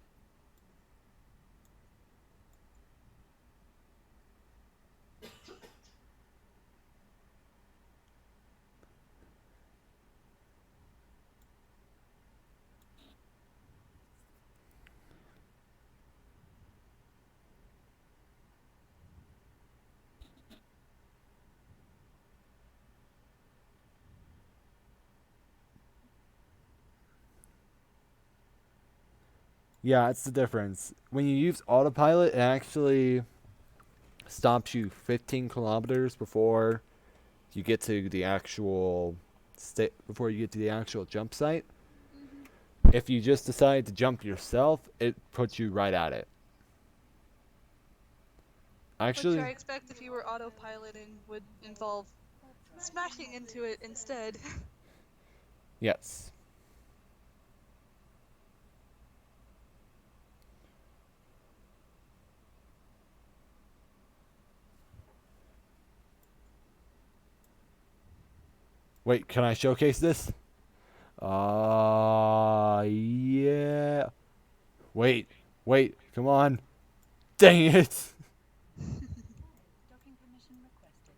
Yeah, it's the difference. When you use autopilot, it actually stops you 15 kilometers before you get to the actual jump site. If you just decide to jump yourself, it puts you right at it. Actually, Which I expect if you were autopiloting would involve Warp drive. smashing into it instead. yes. Wait, can I showcase this? Yeah. Wait, come on. Dang it. Docking permission requested.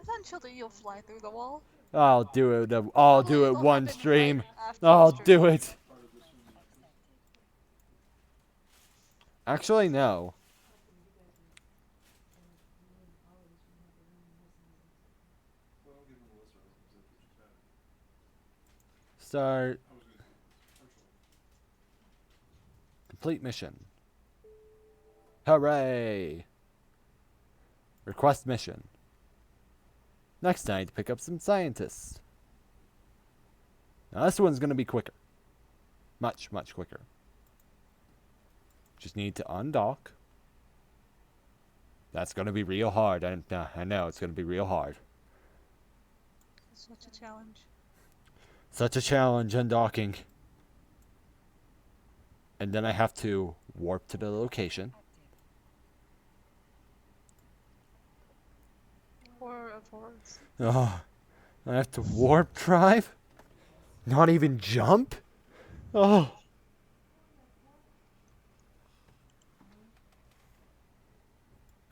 Eventually, you'll fly through the wall. I'll do it. I'll Probably do it it'll one happen stream. right after I'll the stream. do it. Accepted. Actually, no. Start. Complete mission. Hooray! Request mission. Next, I need to pick up some scientists. Now, this one's going to be quicker. Much, much quicker. Just need to undock. That's going to be real hard. I know, it's going to be real hard. Such a challenge. Such a challenge undocking. And then I have to warp to the location. Horror of horrors. Oh, I have to warp drive? Not even jump? Oh.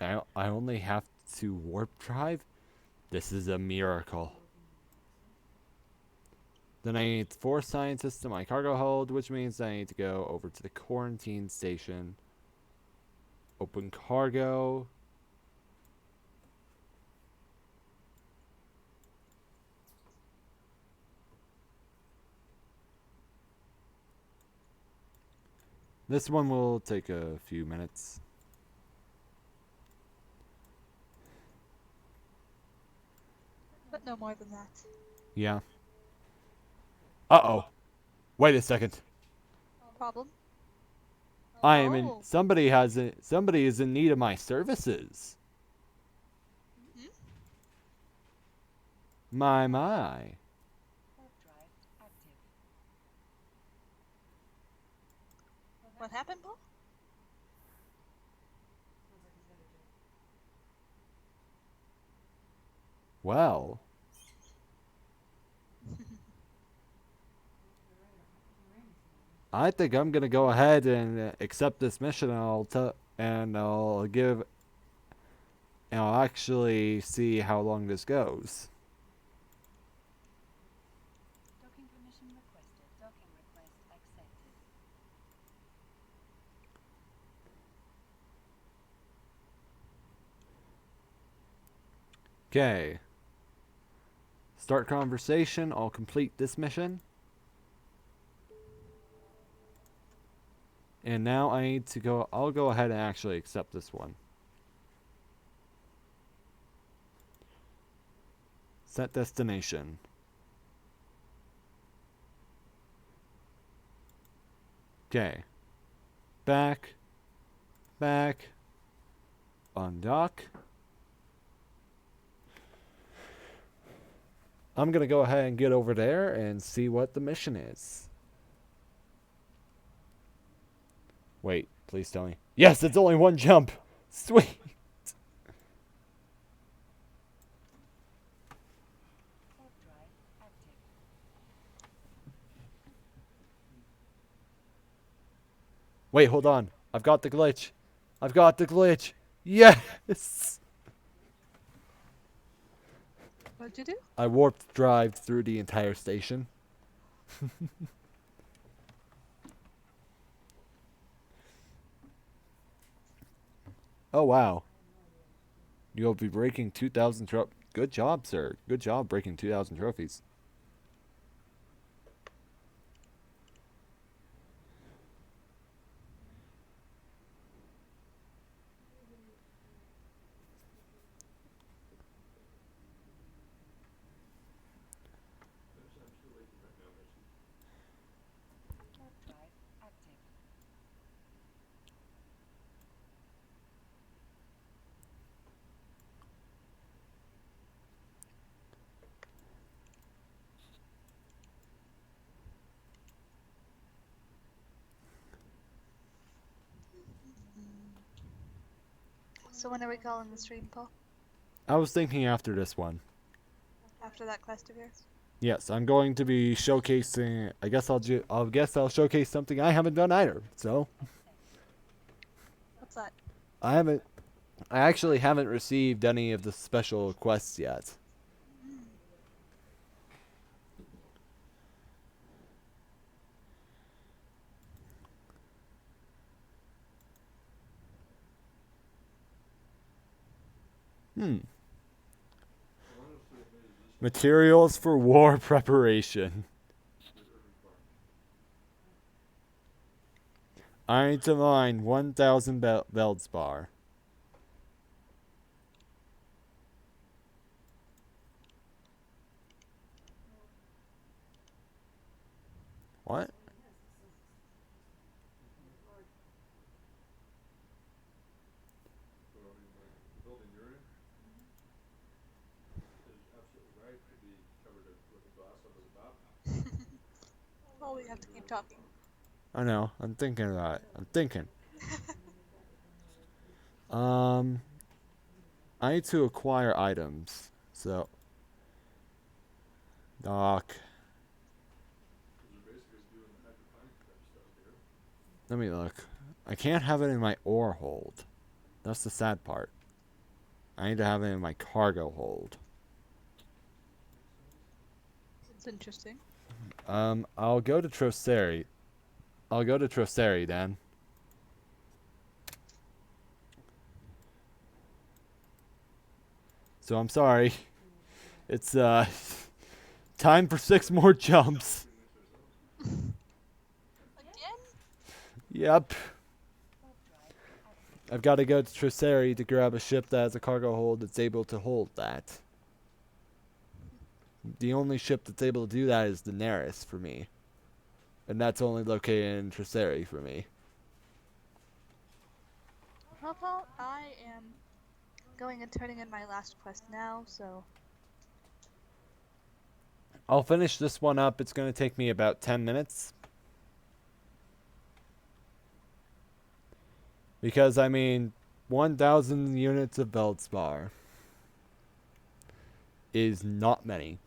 I only have to warp drive? This is a miracle. Then I need 4 scientists in my cargo hold, which means I need to go over to the quarantine station. Open cargo. This one will take a few minutes. But no more than that. Yeah. Uh-oh. Wait a second. Problem? I am in. Oh. Somebody is in need of my services. Hmm? My. Warp drive active. What happened, Paul? Well. I think I'm gonna go ahead and accept this mission, and I'll actually see how long this goes. Docking permission requested. Docking request accepted. Okay. Start conversation. I'll complete this mission. And now I need to go. I'll go ahead and actually accept this one. Set destination. Okay. Back. Undock. I'm gonna go ahead and get over there and see what the mission is. Wait, please tell me. Yes, it's only one jump. Sweet. Warp drive active. Wait, hold on. I've got the glitch. Yes. What'd you do? I warped drive through the entire station. Oh, wow. You'll be breaking 2,000 trophies. Good job, sir. Good job breaking 2,000 trophies. Warp drive active. So when are we calling the stream, Paul? I was thinking after this one. After that quest of yours? Yes, I'm going to be showcasing. I guess I'll showcase something I haven't done either. So What's that? I actually haven't received any of the special quests yet. Materials for war preparation. I need to mine 1,000 Veldspar. What? Well, we have to keep talking. I know. I'm thinking about it. I'm thinking. I need to acquire items. So, dock. Let me look. I can't have it in my ore hold. That's the sad part. I need to have it in my cargo hold. It's interesting. I'll go to Troceri. I'll go to Troceri then. So I'm sorry. It's time for 6 more jumps. Again? Yep. Warp drive active. I've got to go to Troceri to grab a ship that has a cargo hold that's able to hold that. The only ship that's able to do that is the Daenerys for me. And that's only located in Troceri for me. Well, Paul, I am going and turning in my last quest now, so I'll finish this one up. It's going to take me about 10 minutes. Because, I mean, 1,000 units of Veldspar is not many.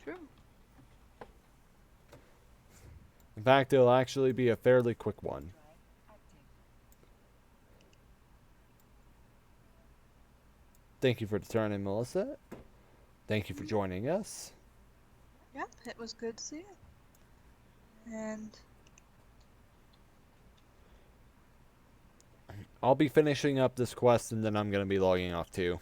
true. fact, it'll actually be a fairly quick one. Drive active. Thank you for the turn in, Melissa. Thank you for joining us. Yeah, it was good to see you. And I'll be finishing up this quest and then I'm going to be logging off too.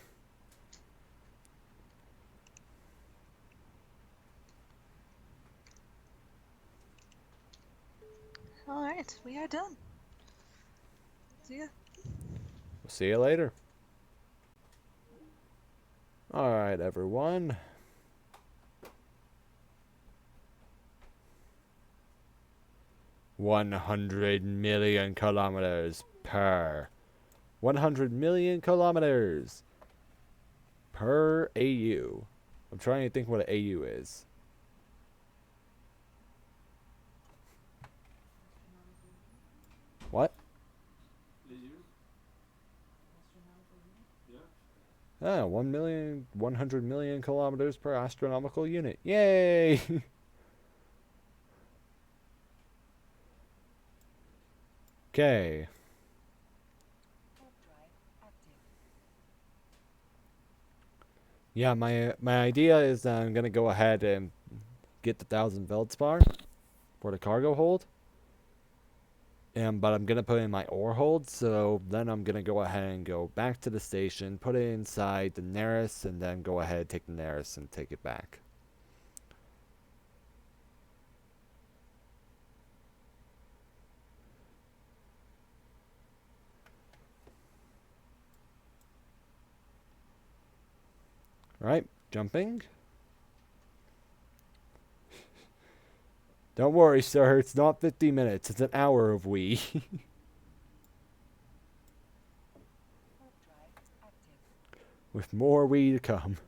alright, we are done. See ya. We'll see you later. Alright, everyone. $100 million kilometers per 100 million kilometers per AU. I'm trying to think what an AU is. What? Ah, 100 million kilometers per astronomical unit. Yay! Okay. Warp drive active. Yeah, my idea is that I'm gonna go ahead and get the 1,000 Veldspar for the cargo hold. But I'm gonna put in my ore hold, so then I'm gonna go ahead and go back to the station, put it inside the Neris, and then go ahead and take the Neris and take it back. Right, jumping. Don't worry, sir, it's not 50 minutes, it's an hour of we. Warp drive active. With more we to come.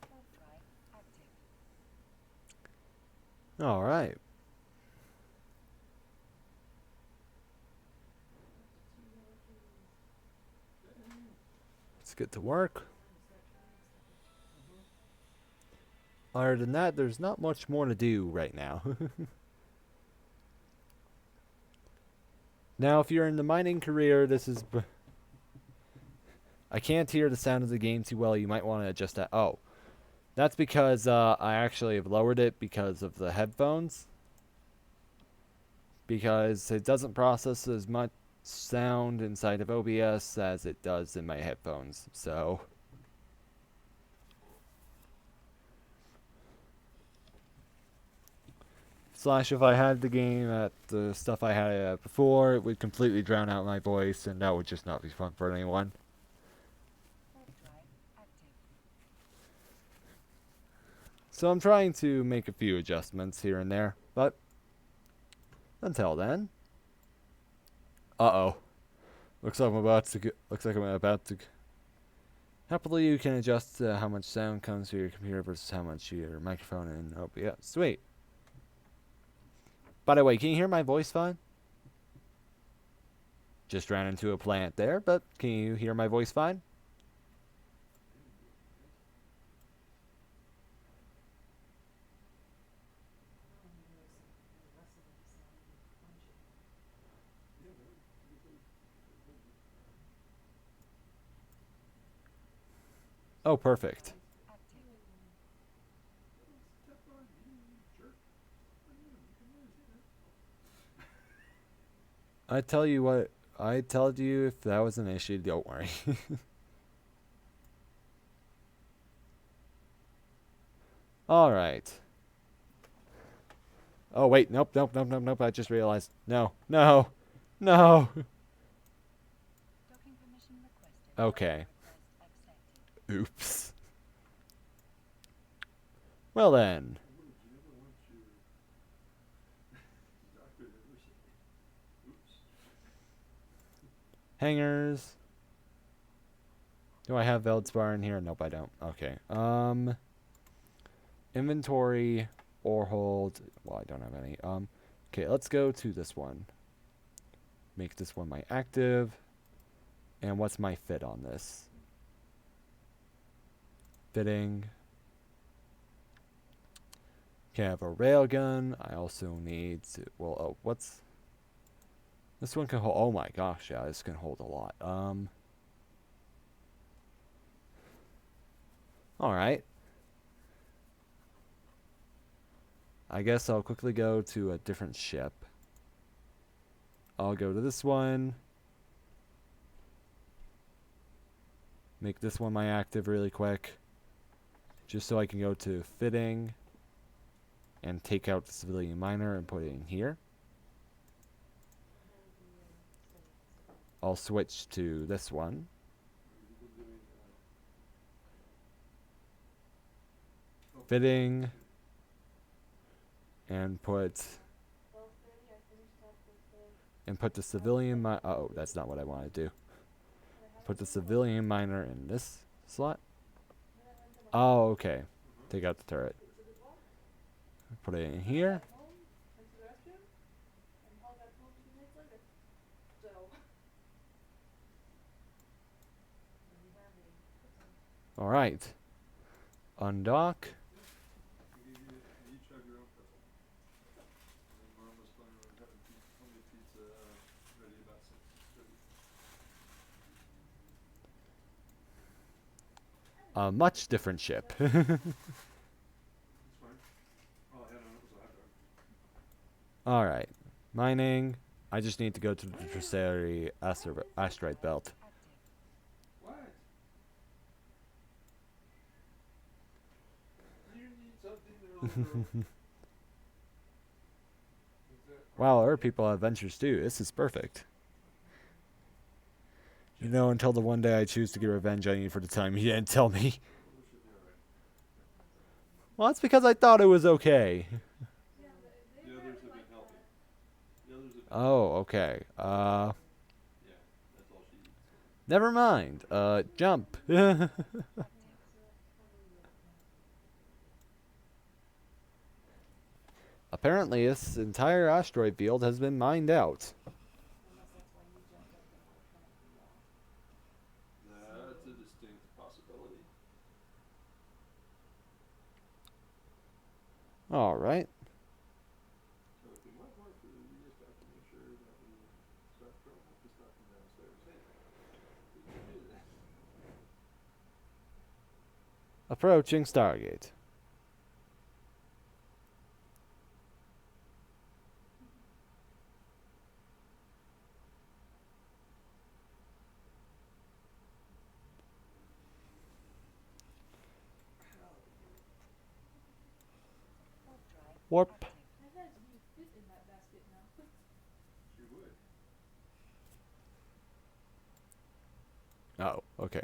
Warp drive active. Alright. Let's get to work. Other than that, there's not much more to do right now. Now, if you're in the mining career, this is... I can't hear the sound of the game too well. You might want to adjust that. Oh. That's because I actually have lowered it because of the headphones. Because it doesn't process as much sound inside of OBS as it does in my headphones. So... Slash, if I had the game at the stuff I had it at before, it would completely drown out my voice, and that would just not be fun for anyone. Warp drive active. So I'm trying to make a few adjustments here and there, but until then, uh-oh, looks like I'm about to. Happily, you can adjust how much sound comes through your computer versus how much your microphone and oh yeah, sweet. By the way, can you hear my voice fine? Just ran into a plant there, but can you hear my voice fine? Oh, perfect. Active. I tell you what, I told you if that was an issue, don't worry. Alright. Oh, wait, nope, I just realized. No, no, no. Docking permission. Okay. Request accepted. Oops. Well then. You never want your doctor to never say, oops. Hangers. Do I have Veldspar in here? Nope, I don't. Okay. Inventory or hold. Well, I don't have any. Okay, let's go to this one. Make this one my active. And what's my fit on this? Fitting. Okay, I have a railgun. I also need to. Well, oh, what's. This one can hold. Oh my gosh, yeah, this can hold a lot. Alright. I guess I'll quickly go to a different ship. I'll go to this one. Make this one my active really quick. Just so I can go to fitting. And take out the civilian miner and put it in here. I'll switch to this one. Fitting. And put the civilian miner. Oh, that's not what I want to do. Put the civilian miner in this slot. Oh, okay. Take out the turret. Put it in here. Alright. Undock. You each have your own pretzel. And then Mom was planning on having homemade pizza ready about 6:30. A much different ship. That's fine. All I had on it was a hot dog. Alright. Mining. I just need to go to the Droseri asteroid belt. Active. What? You need something, little girl. Wow, our people have adventures too. This is perfect. You know, until the one day I choose to get revenge on you for the time you didn't tell me. Well, that's because I thought it was okay. The others have been healthy. The others have been Oh, okay. Yeah, that's all she eats. Never mind. Jump. Apparently, this entire asteroid field has been mined out. That's a distinct possibility. Alright. So if we want more food, we just have to make sure that we start throwing up the stuff from downstairs. Hey, we can do that. Approaching Stargate. Warp drive Warp. active. She would. Oh, okay.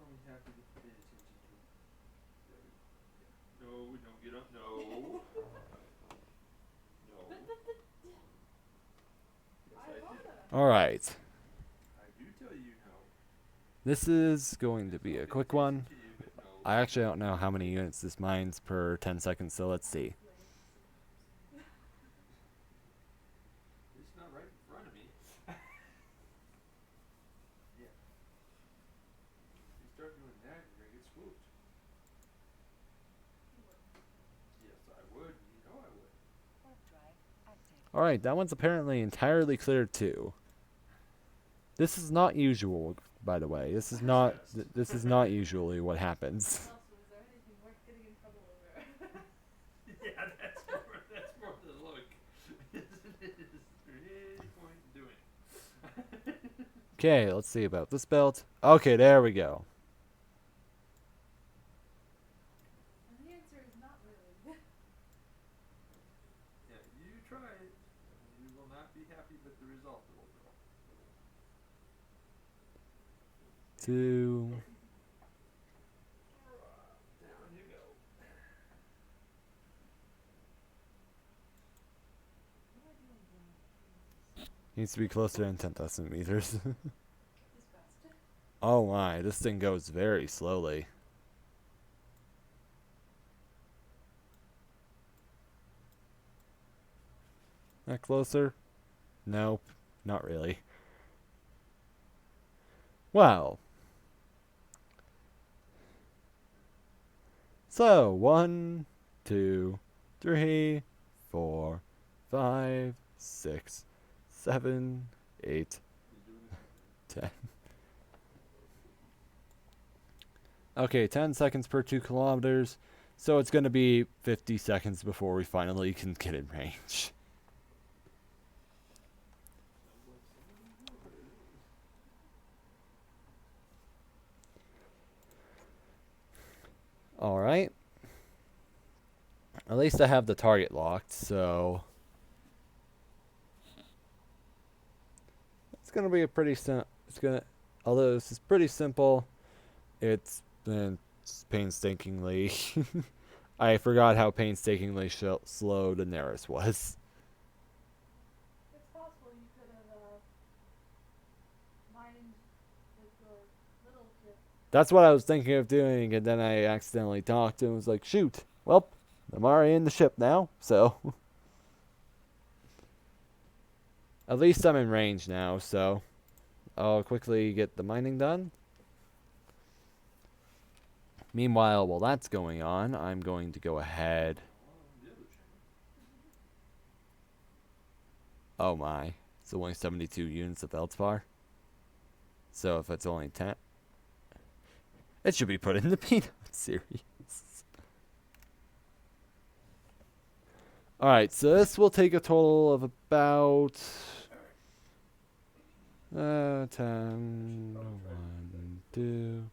Only happy to pay attention to. No, don't get up. No. No. Yes, I do. Alright. I do tell you no. This is going to be a quick one. To you, but no. I actually don't know how many units this mines per 10 seconds, so let's see. It's not right in front of me. Yeah. You start doing that, you're gonna get swooped. Yes, I would. You know I would. Warp drive active. Alright, that one's apparently entirely clear too. This is not usual, by the way. This is not this is not usually what happens. Yeah, that's more the look. Is there any point in doing it? Okay, let's see about this belt. Okay, there we go. Yeah, you try it. You will not be happy with the result, little girl. 2. Down you go. Needs to be closer than 10,000 meters. Oh my, this thing goes very slowly. That closer? Nope, not really. Wow. So, 1, 2, 3, 4, 5, 6, 7, 8, 10. Okay, 10 seconds per 2 kilometers. So it's going to be 50 seconds before we finally can get in range. Alright. At least I have the target locked, so it's gonna be a pretty although this is pretty simple, it's painstakingly I forgot how painstakingly slow Daenerys was. It's possible you could have mined with your little ship. That's what I was thinking of doing, and then I accidentally talked and was like, shoot, well, I'm already in the ship now, so at least I'm in range now, so I'll quickly get the mining done. Meanwhile, while that's going on, I'm going to go ahead. Oh my, it's only 72 units of Feldspar. So if it's only 10, it should be put in the peanut series. Alright, so this will take a total of about 10, 1, 2,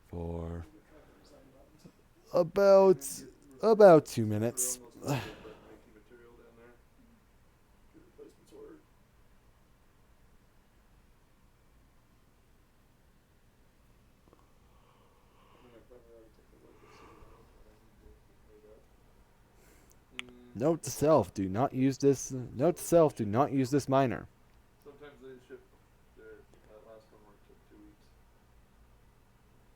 4, about 2 minutes. Making material down there. Get replacements ordered. Note to self, do not use this. Note to self, do not use this miner. Sometimes they ship that last one work took 2 weeks.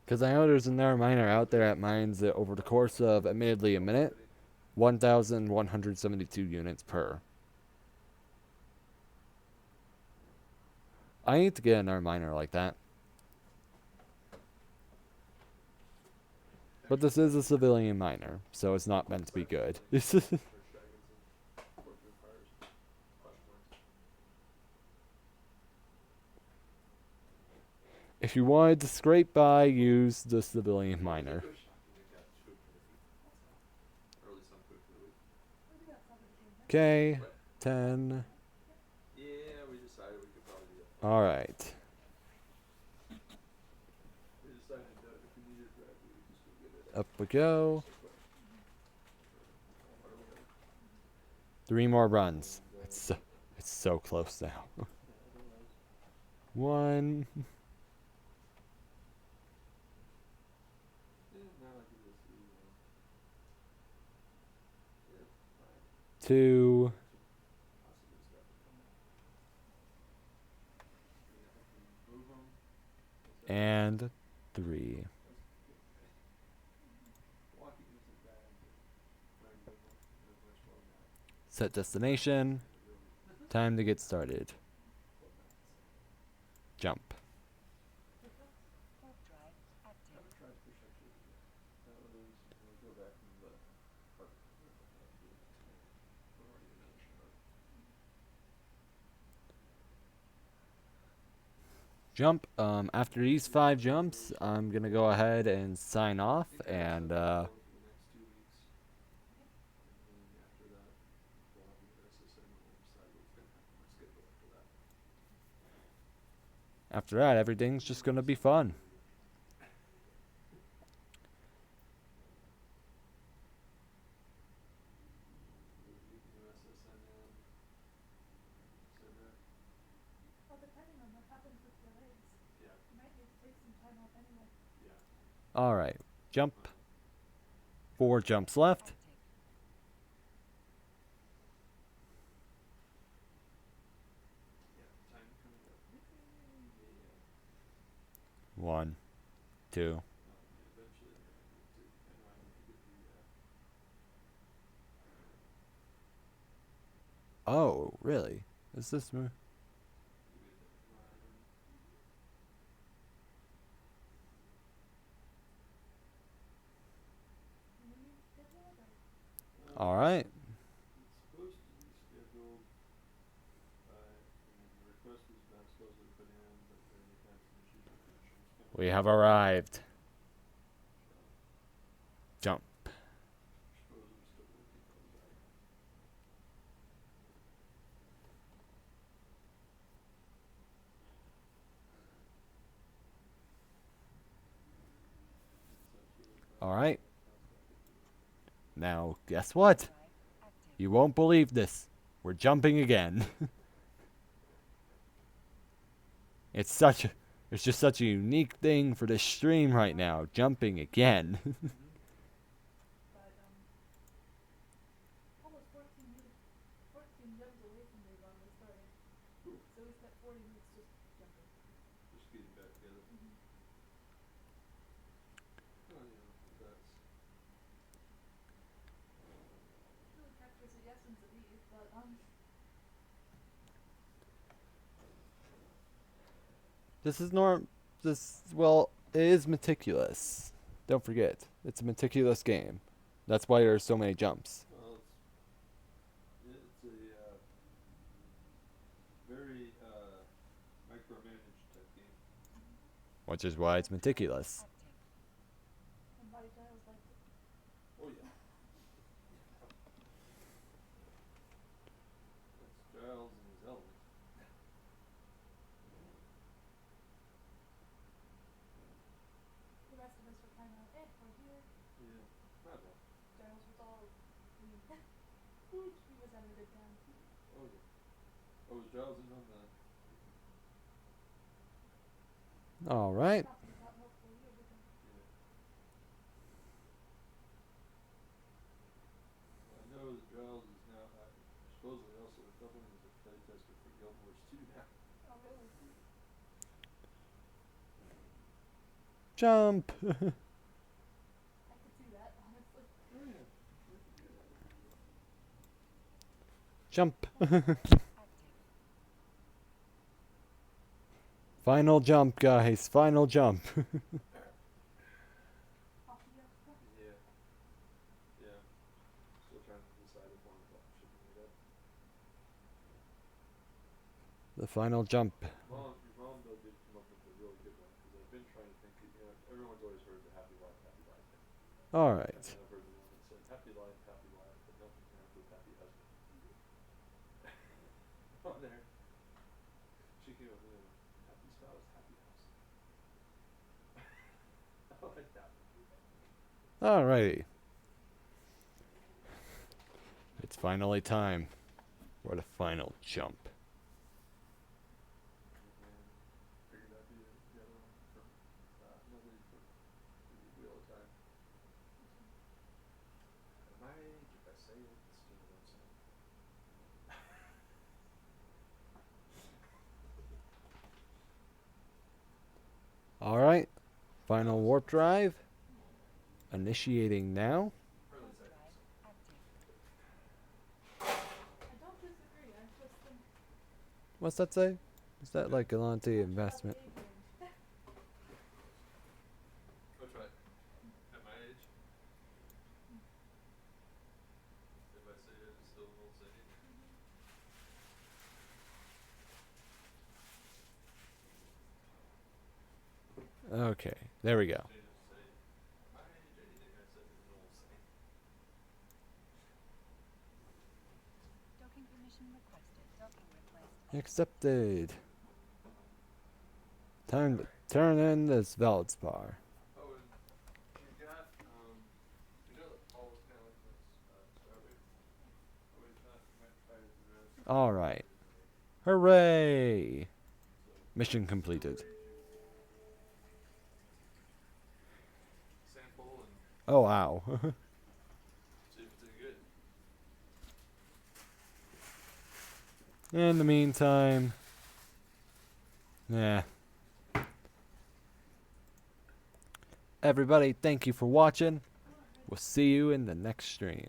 Because I know there's another miner out there that mines it over the course of, admittedly, a minute, 1,172 units per. I need to get another miner like that. But this is a civilian miner, so it's not meant to be good. If you wanted to scrape by, use the civilian miner. Okay, 10. Yeah, we decided we could probably do that. Alright. We decided that if we needed that, we would just go get it. Up we go. 3 more runs. It's so close now. 1. Yeah, now I can just see, 2. And 3. Set destination. Time to get started. Jump. Warp drive active. Jump. After these 5 jumps, I'm gonna go ahead and sign off, and after that, everything's just gonna be fun. Well, depending on what happens with your legs. You might need to take some time off anyway. Yeah. Alright, jump. 4 jumps left. Active. Yeah. Time coming up. Yeah. 1, 2. Eventually, I need to. I know I need to get the. Oh, really? Is this mo- When you schedule it, or Alright. It's supposed to be scheduled. The request was not supposedly put in, but then they've had some issues with the insurance company. We have arrived. So, Jump. supposedly still working those out. So it's really fast. Alright. Fast I could do it. Now, guess what? Drive active. You won't believe this. We're jumping again. It's just such a unique thing for this stream right now, jumping again. but almost 14 jumps away from me when we started. Ooh. So we spent 40 minutes just jumping. Just getting back together. Mm-hmm. Oh, yeah, that's. Really captures the essence of Eve, but Well, it is meticulous. Don't forget, it's a meticulous game. That's why there's so many jumps. Well, it's a very micromanaged type game. Which is why it's meticulous. Active. and Body Giles liked it. Oh yeah. That's Giles and his element. The rest of us were kind of, we're here. Yeah. Not bad. Giles was all, he was having a good time. Oh yeah. Oh, was Giles in on the? Alright. Talking about multiple years ago. Yeah. Well, I know that Giles is now supposedly also doubling as a playtester for Guild Wars 2 now. Oh, really? Jump. I could see that, honestly. Oh yeah. Jump. Active. Final jump, guys. Final jump. Off you go. Yeah. Yeah. Still trying to decide if 1 o'clock should be made up. The final jump. Your mom though did come up with a really good one because I've been trying to think. Everyone's always heard the happy life thing. Alright. And then I've heard the one that said happy life, but nothing ends with happy husband. On there, she came up with happy spouse, happy house. I like that one. Alrighty. It's finally time for the final jump. And figured I'd do the other one from Natalie for the Wheel of Time. At my age, if I say it, it's still what I'm saying. Alright. Final warp drive. Initiating now. Or at least I think so. Active. I don't disagree, I just think What's that say? Is that like Galante investment? Which way? At my age? If I say it, it's still won't say it. Okay, there we go. Change it to say, my age, anything I said is won't say. Docking permission requested. Docking request. Accepted. Time to turn in this Veldspar. Oh, and you got, you know that Paul was kind of like this, strawberry? Oh, he's not, you might try it the rest. Alright. Hooray! Mission completed. Oh wow. See if it's any good. In the meantime, yeah. Everybody, thank you for watching. We'll see you in the next stream.